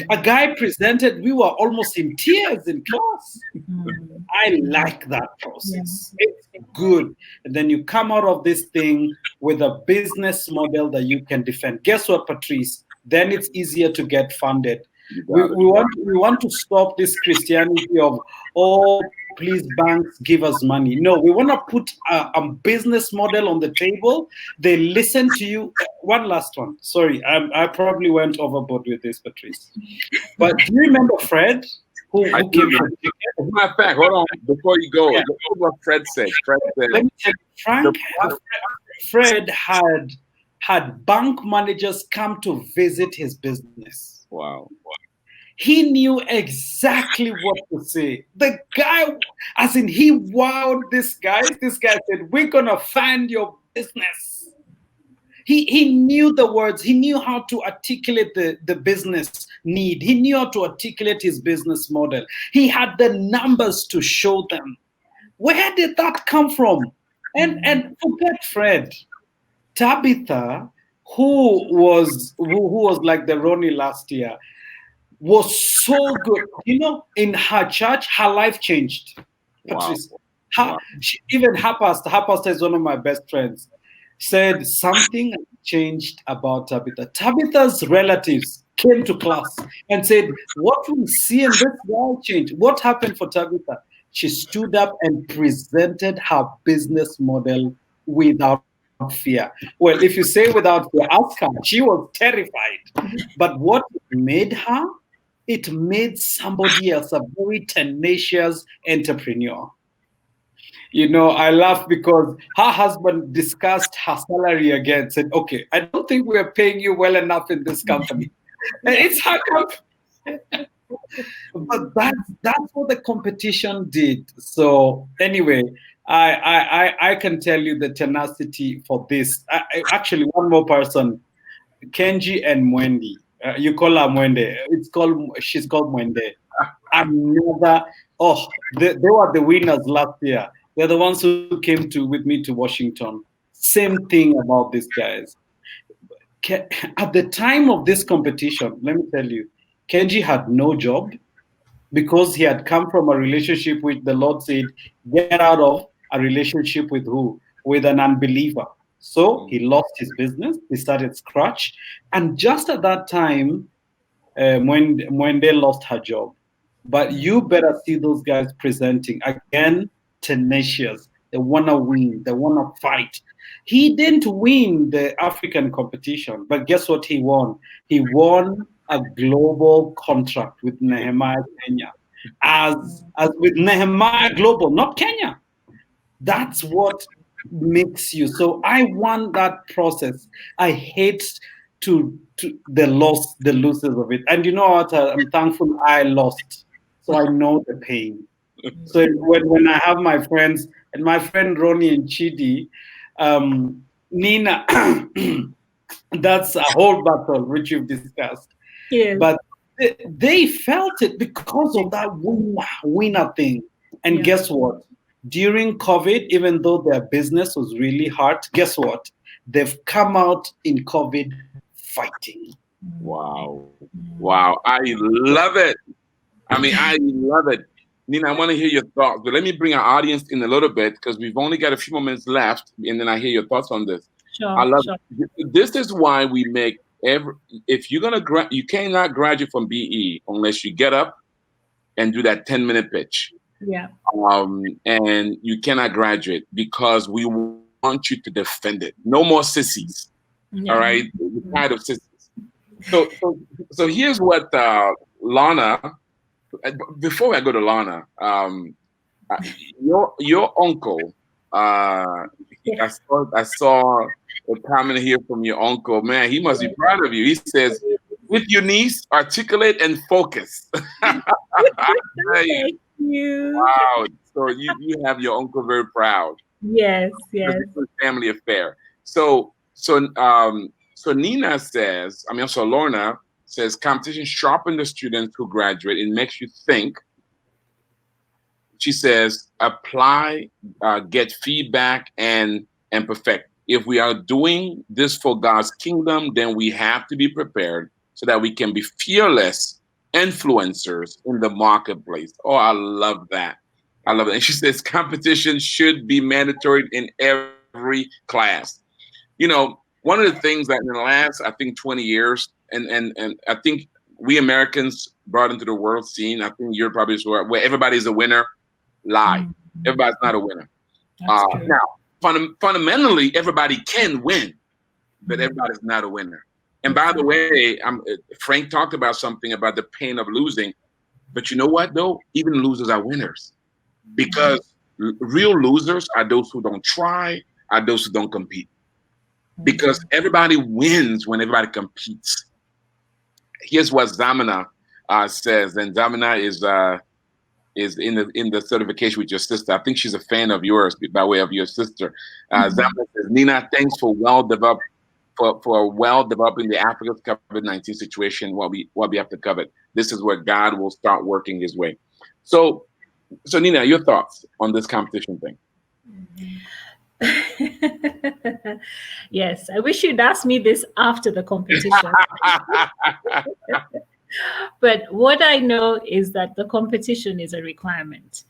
A guy presented, we were almost in tears in class. I like that process. Yeah. It's good. And then you come out of this thing with a business model that you can defend. Guess what, Patrice? Then it's easier to get funded. We want to stop this Christianity of, oh, please banks give us money. No, we want to put a business model on the table. They listen to you. One last one. Sorry, I probably went overboard with this, Patrice. But do you remember Fred? Who came from? As a matter of fact, hold on. Before you go, look what Fred said. Fred said, let me tell you, Fred had bank managers come to visit his business. Wow. He knew exactly what to say. The guy, as in, he wowed this guy. This guy said, we're going to fund your business. He knew the words. He knew how to articulate the business need. He knew how to articulate his business model. He had the numbers to show them. Where did that come from? And forget Fred. Tabitha, who was like the Ronnie last year, was so good. You know, in her church, her life changed. Wow. Even her pastor is one of my best friends, said something changed about Tabitha. Tabitha's relatives came to class and said, what we see in this guy changed. What happened for Tabitha? She stood up and presented her business model without fear. Well, if you say without fear, ask her. She was terrified. But what made her? It made somebody else a very tenacious entrepreneur. You know, I laugh because her husband discussed her salary again, said, okay, I don't think we're paying you well enough in this company. And it's her company. But that's what the competition did. So anyway, I can tell you the tenacity for this. Actually, one more person, Kenji and Mwendi. You call her Mwende. She's called Mwende. I never. Oh, they were the winners last year. They're the ones who came with me to Washington. Same thing about these guys. At the time of this competition, let me tell you, Kenji had no job because he had come from a relationship which the Lord said, get out of a relationship with who? With an unbeliever. So he lost his business, he started scratch. And just at that time, when they lost her job. But you better see those guys presenting again, tenacious. They want to win, they want to fight. He didn't win the African competition, but guess what he won? He won a global contract with Nehemiah Kenya. As with Nehemiah Global, not Kenya. That's what makes you. So I want that process. I hate to the losses of it. And you know what? I'm thankful I lost. So I know the pain. So when I have my friends, and my friend Ronnie and Chidi, Nina, that's a whole battle which you've discussed. Yes. But they felt it because of that winner thing. And guess what? During COVID, even though their business was really hard, guess what? They've come out in COVID fighting. Wow. Wow. I love it. I mean, I love it. Nina, I want to hear your thoughts, but let me bring our audience in a little bit because we've only got a few more minutes left, and then I hear your thoughts on this. Sure, I love it. This is why we make if you're going to you cannot graduate from BE unless you get up and do that 10-minute pitch. Yeah. And you cannot graduate because we want you to defend it. No more sissies. All right? We're tired of sissies. So here's what Lana, before I go to Lana, your uncle, I saw a comment here from your uncle. Man, he must be proud of you. He says, with your niece, articulate and focus. Thank you. Wow. So you have your uncle very proud. Yes, yes. It's a family affair. So Nina says, so Lorna says, competition sharpens the students who graduate. It makes you think. She says, apply, get feedback, and perfect. If we are doing this for God's kingdom, then we have to be prepared so that we can be fearless influencers in the marketplace. Oh, I love that. I love it. And she says competition should be mandatory in every class. You know, one of the things that in the last, I think, 20 years, and I think we Americans brought into the world scene, I think you're probably sure, where everybody's a winner. Lie. Mm-hmm. Everybody's not a winner. Now, fundamentally, everybody can win, but everybody's not a winner. And by the way, Frank talked about something about the pain of losing. But you know what, though? Even losers are winners. Because real losers are those who don't try, are those who don't compete. Because everybody wins when everybody competes. Here's what Zamina says. And Zamina is in the certification with your sister. I think she's a fan of yours by way of your sister. Zamina says, Nina, thanks for well-developing the Africa's COVID-19 situation, what we have to cover. This is where God will start working his way. So Nina, your thoughts on this competition thing? Yes, I wish you'd asked me this after the competition. But what I know is that the competition is a requirement.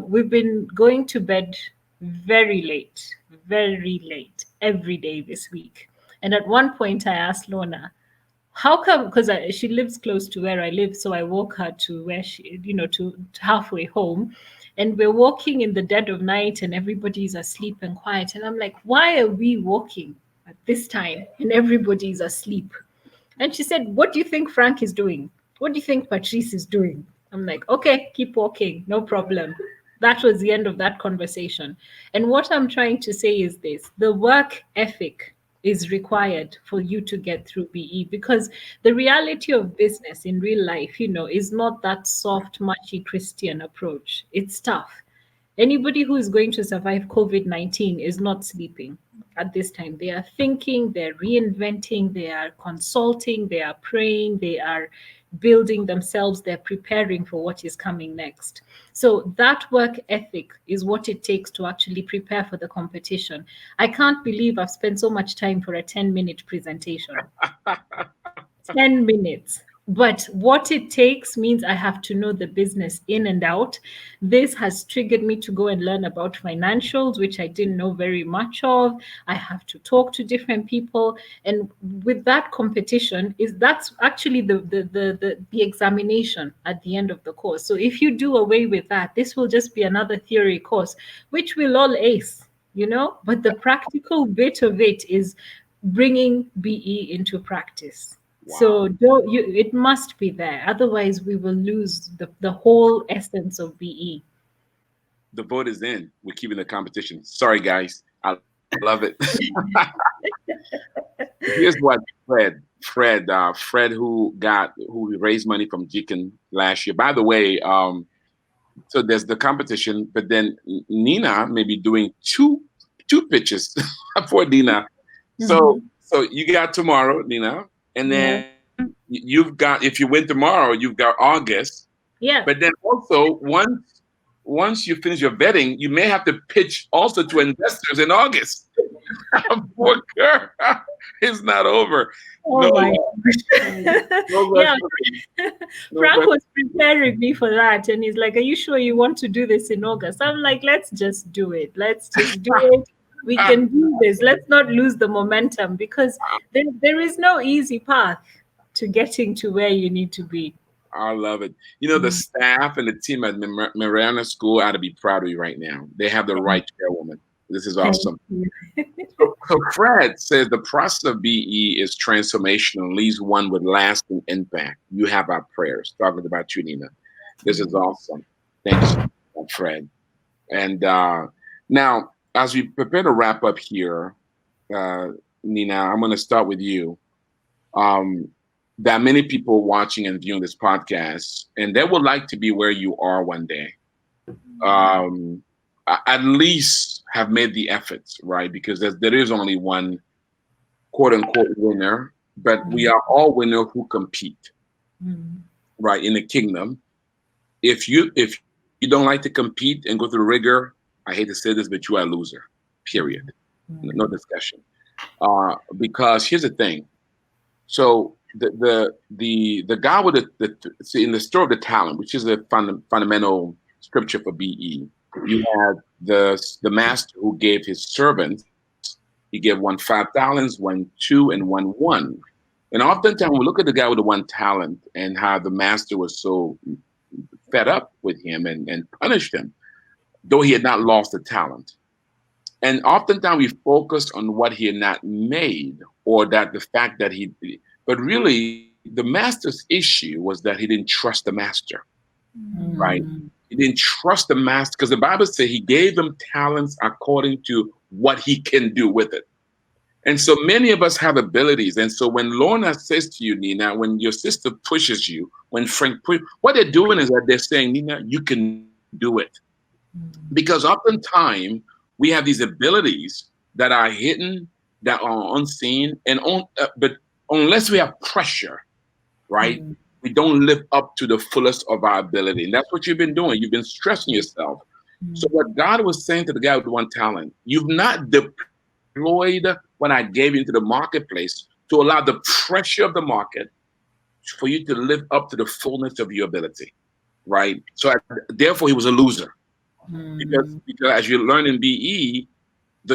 We've been going to bed very late every day this week. And at one point I asked Lorna, how come, because she lives close to where I live, so I walk her to where she, to halfway home. And we're walking in the dead of night and everybody's asleep and quiet. And I'm like, why are we walking at this time and everybody's asleep? And she said, what do you think Frank is doing? What do you think Patrice is doing? I'm like, okay, keep walking, no problem. That was the end of that conversation. And what I'm trying to say is this: the work ethic is required for you to get through BE, because the reality of business in real life, is not that soft, mushy Christian approach. It's tough. Anybody who is going to survive COVID-19 is not sleeping at this time. They are thinking, they're reinventing, they are consulting, they are praying, they are building themselves, they're preparing for what is coming next. So that work ethic is what it takes to actually prepare for the competition. I can't believe I've spent so much time for a 10-minute presentation. 10 minutes. But what it takes means I have to know the business in and out. This has triggered me to go and learn about financials, which I didn't know very much of. I have to talk to different people. And with that competition, that's actually the examination at the end of the course. So if you do away with that, this will just be another theory course, which we'll all ace, but the practical bit of it is bringing BE into practice. Wow. So it must be there. Otherwise, we will lose the whole essence of BE. The vote is in. We're keeping the competition. Sorry, guys. I love it. Here's what Fred, who raised money from Deacon last year. By the way, so there's the competition, but then Nina may be doing two pitches for Nina. So you got tomorrow, Nina. And then you've got, if you win tomorrow, you've got August. Yeah. But then also once you finish your vetting, you may have to pitch also to investors in August. Poor girl. It's not over. Oh my gosh. Yeah. Frank was preparing me for that. And he's like, are you sure you want to do this in August? I'm like, let's just do it. Let's just do it. We can do this. Let's not lose the momentum, because there is no easy path to getting to where you need to be. I love it. The staff and the team at Mariana School ought to be proud of you right now. They have the right chairwoman. This is awesome. So Fred says the process of BE is transformational and leaves one with lasting impact. You have our prayers. Talking about you, Nina. This is awesome. Thanks, Fred. And now, as we prepare to wrap up here, Nina, I'm going to start with you. There are many people watching and viewing this podcast, and they would like to be where you are one day. At least have made the efforts, right? Because there is only one quote unquote winner, but we are all winners who compete, right? In the kingdom. If you don't like to compete and go through the rigor, I hate to say this, but you are a loser, period. No discussion. Because here's the thing. So the guy with in the story of the talent, which is a fundamental scripture for BE, you had the master who gave his servants, he gave one 5 talents, 1 2, and 1 1. And oftentimes we look at the guy with the 1 talent and how the master was so fed up with him and punished him, though he had not lost the talent. And oftentimes we focus on what he had not made, or that the fact that but really the master's issue was that he didn't trust the master, right? He didn't trust the master, because the Bible says he gave him talents according to what he can do with it. And so many of us have abilities. And so when Lorna says to you, Nina, when your sister pushes you, when Frank what they're doing is that they're saying, Nina, you can do it. Because oftentimes we have these abilities that are hidden, that are unseen, but unless we have pressure, right, we don't live up to the fullest of our ability. And that's what you've been doing. You've been stressing yourself. So what God was saying to the guy with 1 talent, you've not deployed what I gave you into the marketplace to allow the pressure of the market for you to live up to the fullness of your ability, right? So therefore he was a loser. Because as you learn in BE,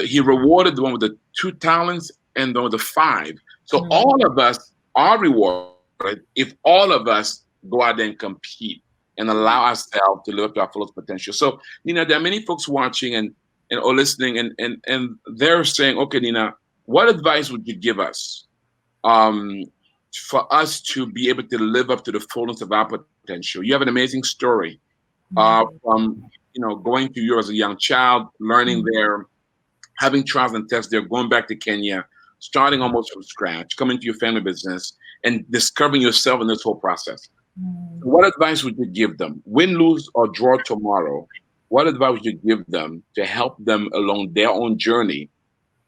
he rewarded the one with the 2 talents and the one with the 5. So all of us are rewarded if all of us go out there and compete and allow ourselves to live up to our fullest potential. So, Nina, there are many folks watching and or listening, and they're saying, okay, Nina, what advice would you give us for us to be able to live up to the fullness of our potential? You have an amazing story from going to Europe as a young child, learning there, having trials and tests there, going back to Kenya. starting almost from scratch, coming to your family business and discovering yourself in this whole process. What advice would you give them? Win, lose, or draw tomorrow. What advice would you give them to help them along their own journey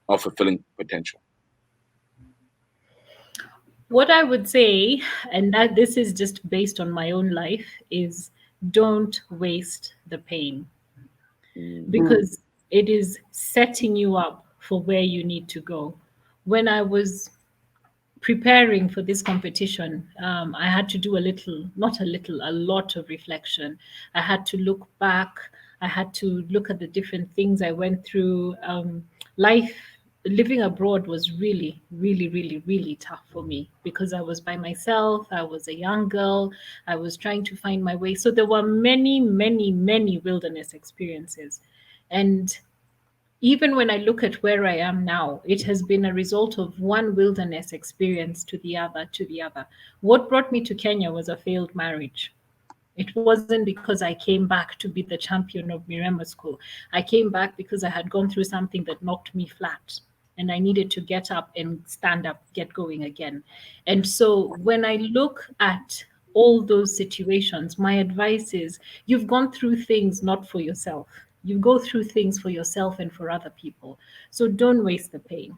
of fulfilling potential? What I would say, and that this is just based on my own life, is don't waste the pain, because it is setting you up for where you need to go. When I was preparing for this competition, I had to do a lot of reflection. I had to look back. I had to look at the different things I went through. Life, living abroad was really, really, really, really tough for me because I was by myself. I was a young girl. I was trying to find my way. So there were many, many, many wilderness experiences. And even when I look at where I am now, it has been a result of one wilderness experience to the other, to the other. What brought me to Kenya was a failed marriage. It wasn't because I came back to be the champion of Mirema School. I came back because I had gone through something that knocked me flat and I needed to get up and stand up, get going again. And so when I look at all those situations, my advice is you've gone through things not for yourself. You go through things for yourself and for other people. So don't waste the pain.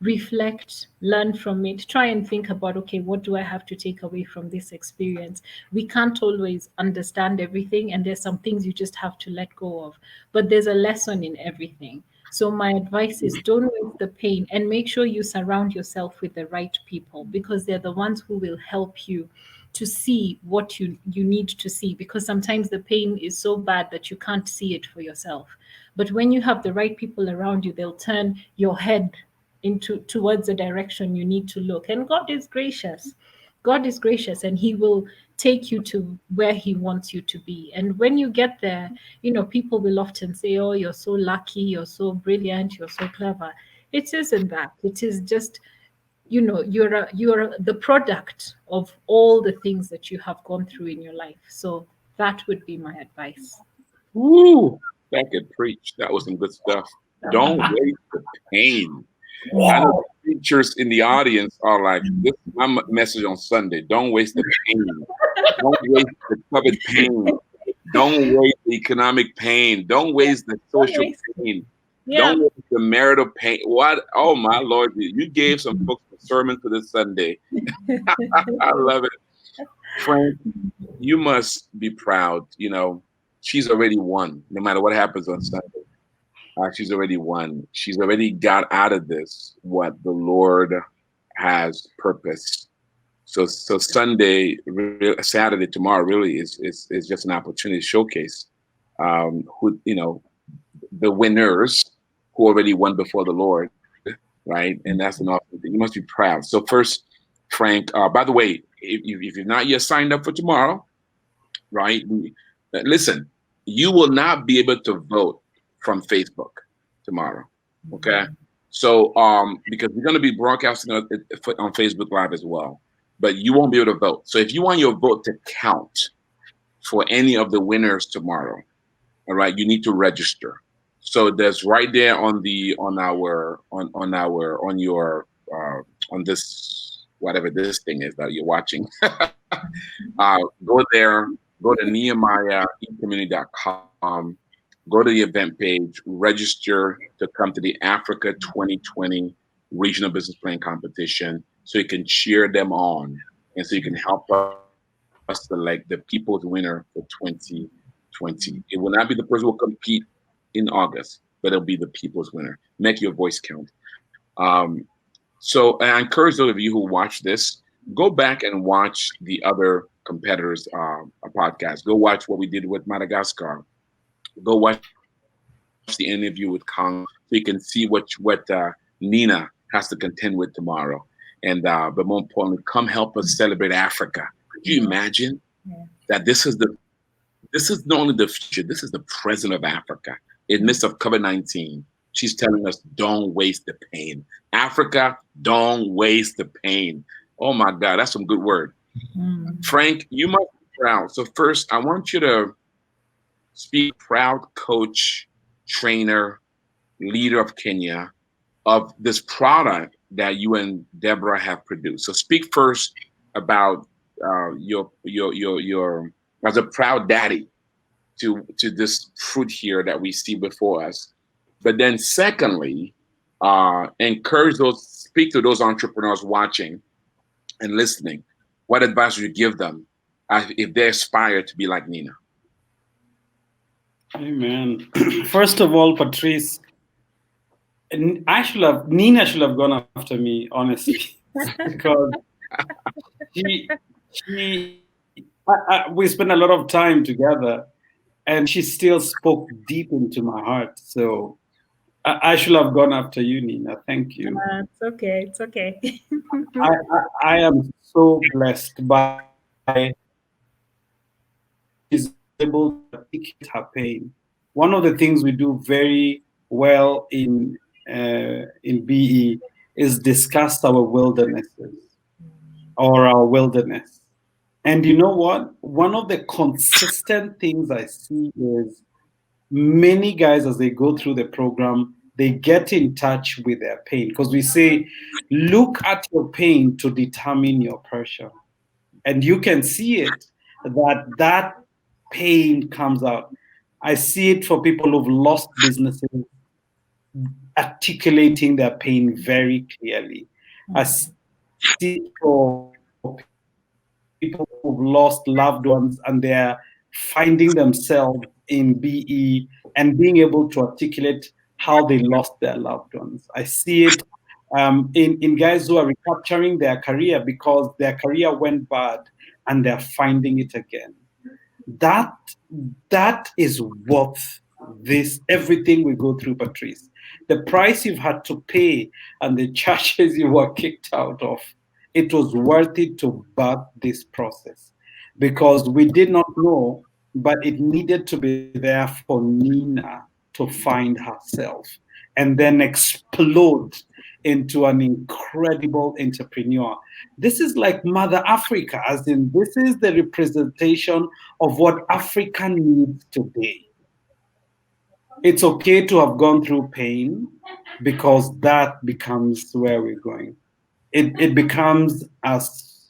Reflect, learn from it, try and think about, okay, what do I have to take away from this experience? We can't always understand everything, and there's some things you just have to let go of. But there's a lesson in everything. So my advice is don't waste the pain and make sure you surround yourself with the right people, because they're the ones who will help you to see what you need to see, because sometimes the pain is so bad that you can't see it for yourself. But when you have the right people around you, they'll turn your head into towards the direction you need to look. And God is gracious. God is gracious, and he will take you to where he wants you to be. And when you get there, people will often say, oh, you're so lucky, you're so brilliant, you're so clever. It isn't that. It is just, you're the product of all the things that you have gone through in your life. So that would be my advice. Woo! That could preach. That was some good stuff. Don't waste the pain. I know the teachers in the audience are like, this is my message on Sunday. Don't waste the pain. Don't waste the COVID pain. Don't waste the economic pain. Don't waste the social pain. Yeah. Don't waste the marital pain. What? Oh, my Lord. You gave some folks a sermon for this Sunday. I love it. Frank, you must be proud. She's already won, no matter what happens on Sunday. She's already won. She's already got out of this what the Lord has purposed. So Sunday, Saturday, tomorrow really is just an opportunity to showcase who the winners who already won before the Lord, right? And that's an awesome thing. You must be proud. So first, Frank. By the way, if you've not yet signed up for tomorrow, right? Listen, you will not be able to vote from Facebook tomorrow. Okay. So because we're going to be broadcasting on Facebook Live as well, but you won't be able to vote. So if you want your vote to count for any of the winners tomorrow, all right, you need to register. So there's right there on this, whatever this thing is that you're watching. Go there, go to NehemiahCommunity.com. Go to the event page, register to come to the Africa 2020 Regional Business Plan Competition so you can cheer them on and so you can help us select the people's winner for 2020. It will not be the person who will compete in August, but it'll be the people's winner. Make your voice count. So I encourage those of you who watch this, go back and watch the other competitors' podcast. Go watch what we did with Madagascar. Go watch the interview with Kong so you can see what Nina has to contend with tomorrow. And but more importantly, come help us celebrate Africa. Could you imagine that this is not only the future, this is the present of Africa. In the midst of COVID-19, she's telling us, don't waste the pain. Africa, don't waste the pain. Oh my God, that's some good word. Frank, you must be proud. So first, I want you to speak proud coach, trainer, leader of Kenya, of this product that you and Deborah have produced. So speak first about your as a proud daddy to this fruit here that we see before us. But then secondly, speak to those entrepreneurs watching and listening. What advice would you give them if they aspire to be like Nina? Amen. First of all, Patrice, Nina should have gone after me, honestly, because we spent a lot of time together, and she still spoke deep into my heart. So I should have gone after you, Nina. Thank you. It's okay. It's okay. I am so blessed by she's able to articulate her pain. One of the things we do very well in BE is discuss our wildernesses or our wilderness. And you know what? One of the consistent things I see is many guys, as they go through the program, they get in touch with their pain, because we say, look at your pain to determine your passion. And you can see it, that pain comes out. I see it for people who've lost businesses, articulating their pain very clearly. I see it for people who've lost loved ones and they're finding themselves in BE and being able to articulate how they lost their loved ones. I see it in guys who are recapturing their career because their career went bad and they're finding it again. That is worth everything we go through, Patrice. The price you've had to pay and the charges you were kicked out of, it was worth it to birth this process, because we did not know, but it needed to be there for Nina to find herself and then explode into an incredible entrepreneur. This is like Mother Africa, as in this is the representation of what Africa needs today. It's okay to have gone through pain, because that becomes where we're going. It becomes us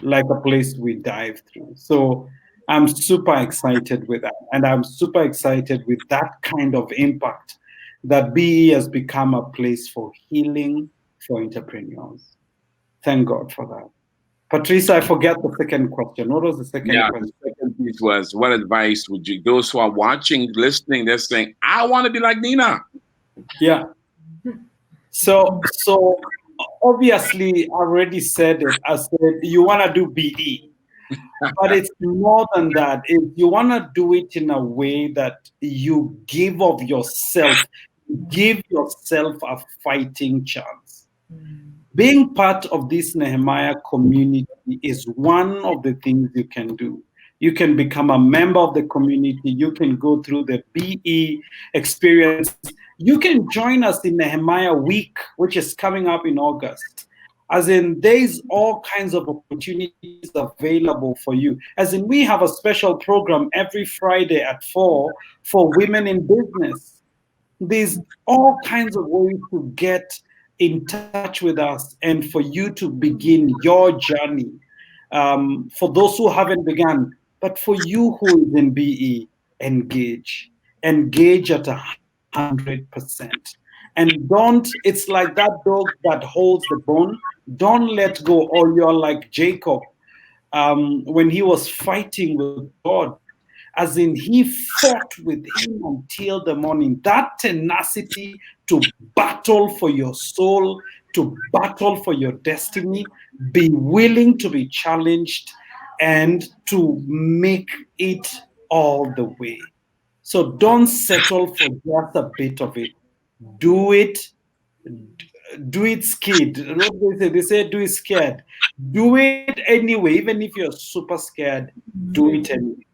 like a place we dive through. So I'm super excited with that. And I'm super excited with that kind of impact that BE has become a place for healing for entrepreneurs. Thank God for that. Patrice, I forget the second question. What was the second question? The second piece was, what advice would you, those who are watching, listening, they're saying, I want to be like Nina. Yeah. So obviously, I already said it. I said, you want to do BE. But it's more than that. You want to do it in a way that you give of yourself, give yourself a fighting chance. Being part of this Nehemiah community is one of the things you can do. You can become a member of the community. You can go through the BE experience. You can join us in Nehemiah Week, which is coming up in August. As in, there's all kinds of opportunities available for you. As in, we have a special program every Friday at 4 for women in business. There's all kinds of ways to get in touch with us and for you to begin your journey. For those who haven't begun, but for you who is in BE, engage at 100%. And it's like that dog that holds the bone. Don't let go, or you're like Jacob when he was fighting with God. As in, he fought with him until the morning. That tenacity to battle for your soul, to battle for your destiny, be willing to be challenged and to make it all the way. So don't settle for just a bit of it. Do it scared. They say do it scared. Do it anyway, even if you're super scared, do it anyway.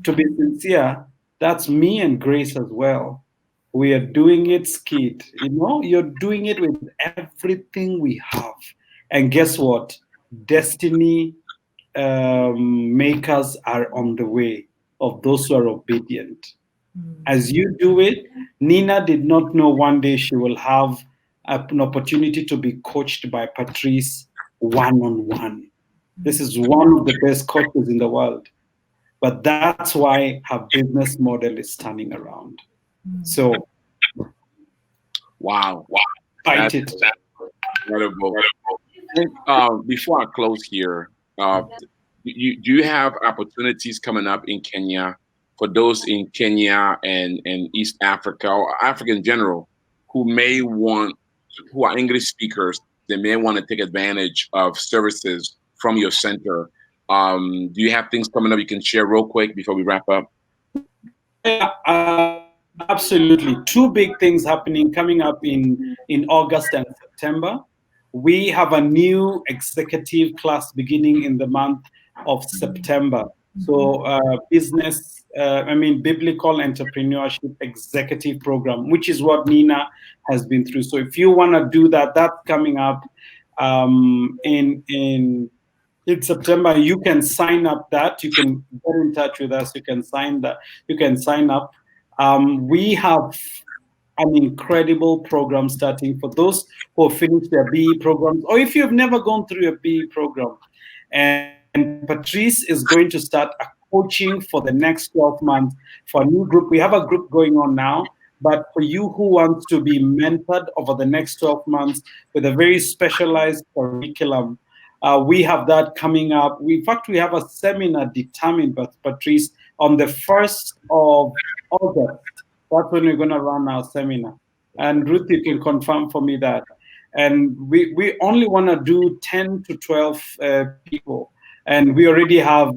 To be sincere, that's me and Grace as well. We are doing it scared. You're doing it with everything we have. And guess what? Destiny makers are on the way of those who are obedient. As you do it, Nina did not know one day she will have an opportunity to be coached by Patrice one-on-one. This is one of the best coaches in the world. But that's why her business model is turning around. So, wow, fight it. Incredible. Before I close here, do you have opportunities coming up in Kenya for those in Kenya and East Africa or Africa in general who are English speakers? They may want to take advantage of services from your center. Do you have things coming up you can share real quick before we wrap up? Yeah, absolutely. Two big things coming up in August and September. We have a new executive class beginning in the month of September. So Biblical Entrepreneurship Executive Program, which is what Nina has been through. So if you want to do that, that's coming up in September. You can sign up that. You can get in touch with us. You can sign that. You can sign up. We have an incredible program starting for those who have finished their BE programs, or if you've never gone through a BE program. And Patrice is going to start a coaching for the next 12 months for a new group. We have a group going on now, but for you who want to be mentored over the next 12 months with a very specialized curriculum, we have that coming up. In fact, we have a seminar determined by Patrice on the 1st of August. That's when we're going to run our seminar. And Ruth, you can confirm for me that. And we only want to do 10 to 12 people. And we already have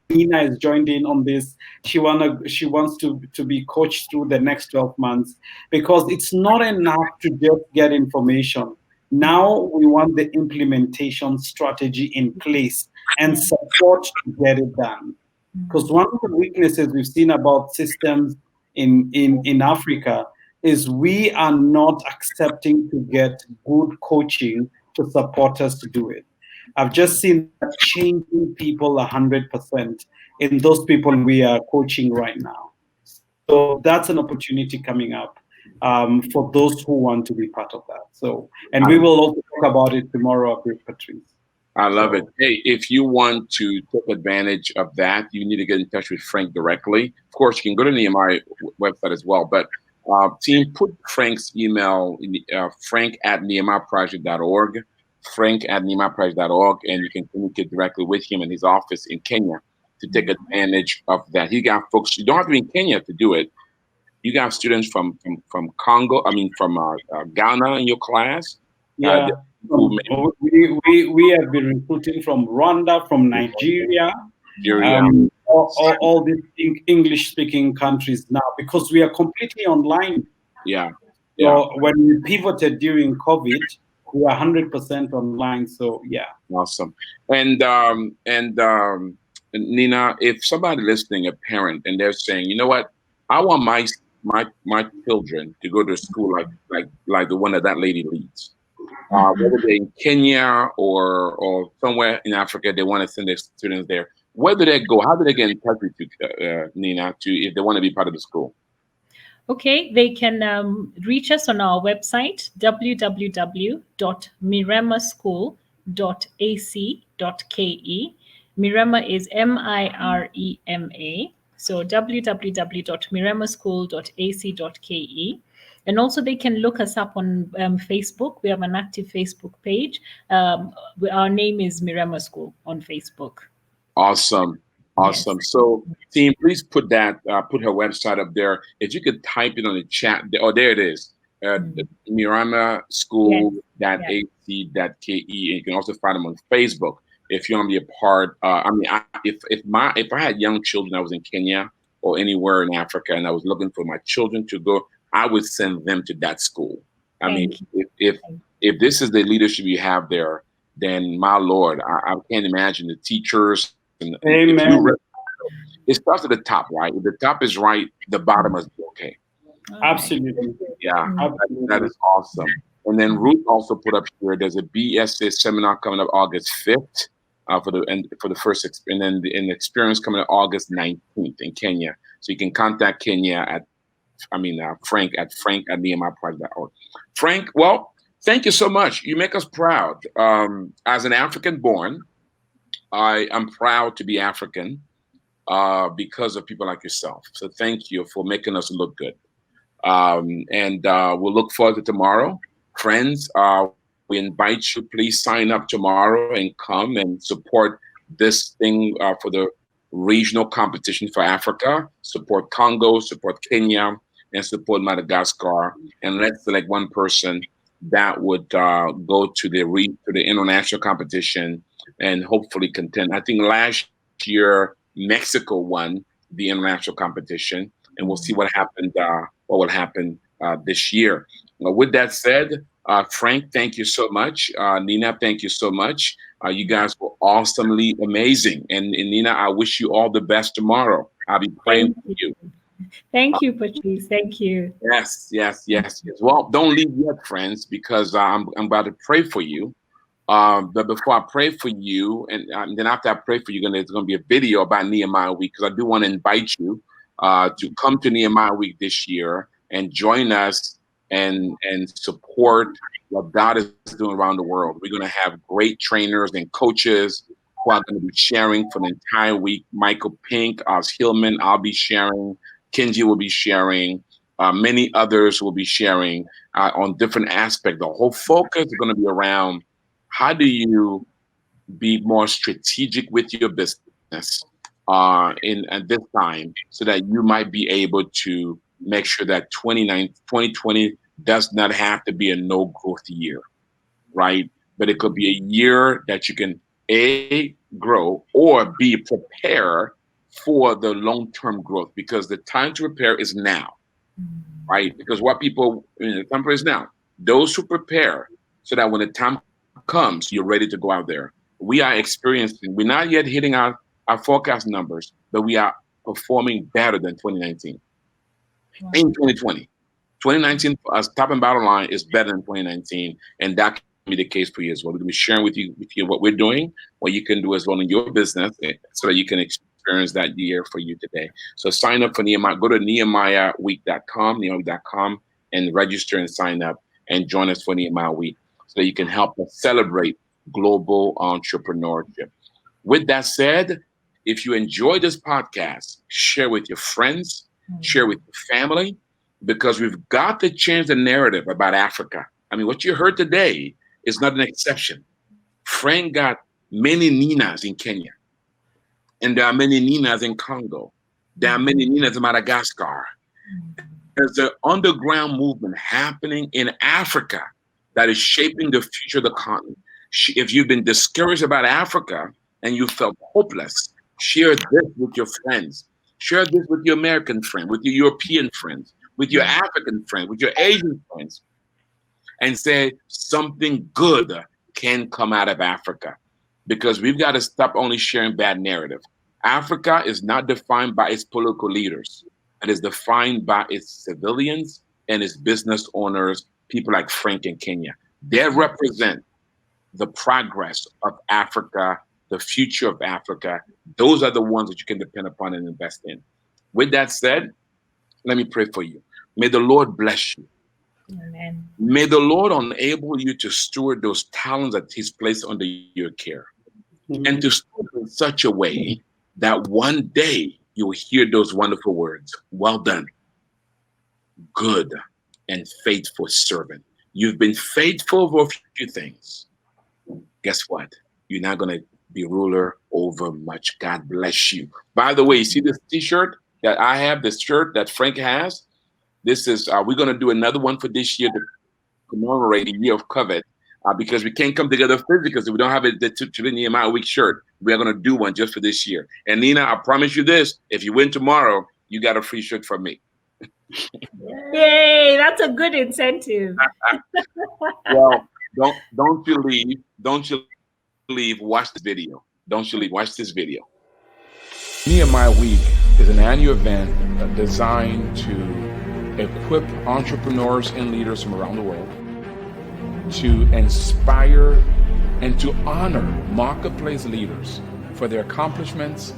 Nina is joined in on this. She wants to be coached through the next 12 months, because it's not enough to just get information. Now we want the implementation strategy in place and support to get it done. Because one of the weaknesses we've seen about systems in Africa is we are not accepting to get good coaching to support us to do it. I've just seen that changing people 100% in those people we are coaching right now. So that's an opportunity coming up for those who want to be part of that. So, and we will also talk about it tomorrow with Patrice. I love it. Hey, if you want to take advantage of that, you need to get in touch with Frank directly. Of course, you can go to Nehemiah website as well. But team, put Frank's email, frank@nehemiahproject.org, frank@nehemiahproject.org, and you can communicate directly with him in his office in Kenya to take advantage of that. He got folks, you don't have to be in Kenya to do it. You got students from Congo, from Ghana in your class. Yeah. We have been recruiting from Rwanda, from Nigeria, all these English-speaking countries now, because we are completely online. Yeah. So when we pivoted during COVID, we are 100% online. So yeah. Awesome. And Nina, if somebody listening, a parent, and they're saying, you know what, I want my children to go to school like the one that lady leads. Whether they're in Kenya or somewhere in Africa, they want to send their students there. Where do they go? How do they get in touch with you, Nina, if they want to be part of the school? Okay, they can reach us on our website, www.miremaschool.ac.ke. Mirema is MIREMA. So www.miremaschool.ac.ke. And also they can look us up on Facebook. We have an active Facebook page. Our name is Mirema School on Facebook. Awesome. Yes. So team, please put her website up there. If you could type it on the chat. Oh, there it is. miremaschool.ac.ke. And you can also find them on Facebook if you want to be a part. If I had young children, I was in Kenya or anywhere in Africa, and I was looking for my children to go, I would send them to that school. If this is the leadership you have there, then my Lord, I can't imagine the teachers. Amen. It starts at the top, right? If the top is right, the bottom must be okay. Absolutely. Yeah, that is awesome. And then Ruth also put up here, there's a BSA seminar coming up August 5th for the first, and then the experience coming up August 19th in Kenya. So you can contact Kenya at Frank at frank@nehemiahproject.org. Frank, well, thank you so much. You make us proud. As an African born, I am proud to be African because of people like yourself. So thank you for making us look good. And we'll look forward to tomorrow. Friends, we invite you, please sign up tomorrow and come and support this thing for the regional competition for Africa. Support Congo, support Kenya, and support Madagascar. And let's select one person that would go to the international competition and hopefully contend. I think last year Mexico won the international competition, and we'll see what happened. What will happen this year? With that said, Frank, thank you so much. Nina, thank you so much. You guys were awesomely amazing, and Nina, I wish you all the best tomorrow. I'll be praying for you. Thank you, Patrice. Thank you. Yes. Well, don't leave yet, friends, because I'm about to pray for you. But before I pray for you, and then after I pray for you, there's going to be a video about Nehemiah Week, because I do want to invite you to come to Nehemiah Week this year and join us and support what God is doing around the world. We're going to have great trainers and coaches who are going to be sharing for the entire week. Michael Pink, Oz Hillman, I'll be sharing. Kenji will be sharing. Many others will be sharing on different aspects. The whole focus is going to be around how do you be more strategic with your business at this time, so that you might be able to make sure that 2020 does not have to be a no growth year, right? But it could be a year that you can A, grow, or B, prepare for the long-term growth, because the time to prepare is now, right? Because the time is now. Those who prepare so that when the time comes, you're ready to go out there. We're not yet hitting our forecast numbers, but we are performing better than 2019. Wow. In 2020. 2019 for us, top and bottom line, is better than 2019, and that can be the case for you as well. We're going to be sharing with you what we're doing, what you can do as well in your business, so that you can experience that year for you today. So sign up for Nehemiah. Go to nehemiahweek.com, and register and sign up and join us for Nehemiah Week, so that you can help us celebrate global entrepreneurship. With that said, if you enjoy this podcast, share with your friends, share with your family, because we've got to change the narrative about Africa. I mean, what you heard today is not an exception. Frank got many Ninas in Kenya, and there are many Ninas in Congo. There are many Ninas in Madagascar. There's an underground movement happening in Africa that is shaping the future of the continent. If you've been discouraged about Africa and you felt hopeless, share this with your friends. Share this with your American friend, with your European friends, with your African friends, with your Asian friends, and say something good can come out of Africa, because we've got to stop only sharing bad narrative. Africa is not defined by its political leaders. It is defined by its civilians and its business owners, people like Frank in Kenya. They represent the progress of Africa, the future of Africa. Those are the ones that you can depend upon and invest in. With that said, let me pray for you. May the Lord bless you. Amen. May the Lord enable you to steward those talents that He's placed under your care, and to steward in such a way that one day you will hear those wonderful words: well done, good and faithful servant. You've been faithful over a few things. Guess what? You're not going to be ruler over much. God bless you. By the way, you see this t-shirt that I have, this shirt that Frank has? This is, we're going to do another one for this year to commemorate the year of COVID, because we can't come together physically because we don't have the Nehemiah Week shirt. We are going to do one just for this year. And Nina, I promise you this: if you win tomorrow, you got a free shirt from me. Yay, that's a good incentive. Well, don't you leave. Don't you leave. Watch the video. Don't you leave. Watch this video. Nehemiah Week is an annual event designed to equip entrepreneurs and leaders from around the world, to inspire and to honor marketplace leaders for their accomplishments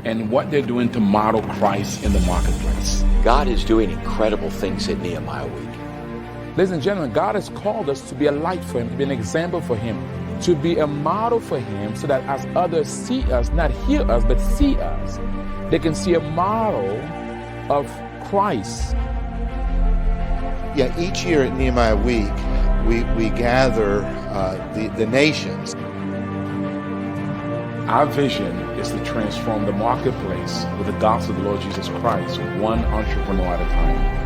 and what they're doing to model Christ in the marketplace. God is doing incredible things at Nehemiah Week. Ladies and gentlemen, God has called us to be a light for Him, to be an example for Him, to be a model for Him, so that as others see us, not hear us, but see us, they can see a model of Christ. Yeah, each year at Nehemiah Week, we gather the nations. Our vision is to transform the marketplace with the gospel of the Lord Jesus Christ, one entrepreneur at a time.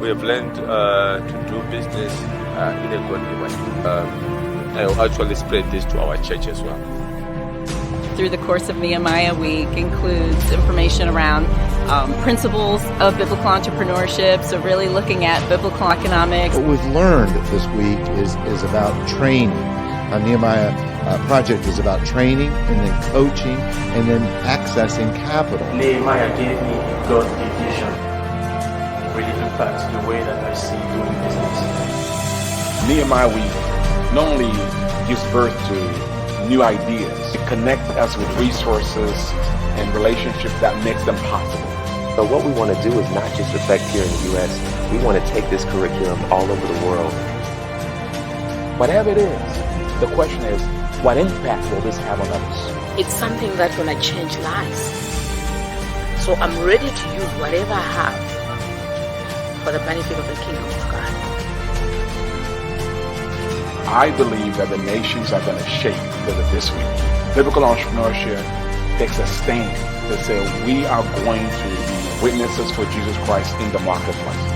We have learned to do business in a godly way. I'll actually spread this to our church as well. Through the course of Nehemiah Week includes information around principles of biblical entrepreneurship, so really looking at biblical economics. What we've learned this week is about training. Nehemiah project is about training and then coaching and then accessing capital. Nehemiah gave me a godly vision. Really impacts the way that I see doing business. Nehemiah Week not only gives birth to new ideas, it connects us with resources and relationships that makes them possible. So what we want to do is not just affect here in the U.S. We want to take this curriculum all over the world. Whatever it is, the question is, what impact will this have on others? It's something that's going to change lives. So I'm ready to use whatever I have for the benefit of the kingdom of God. I believe that the nations are going to shake because of this week. Biblical entrepreneurship takes a stand to say we are going to be witnesses for Jesus Christ in the marketplace.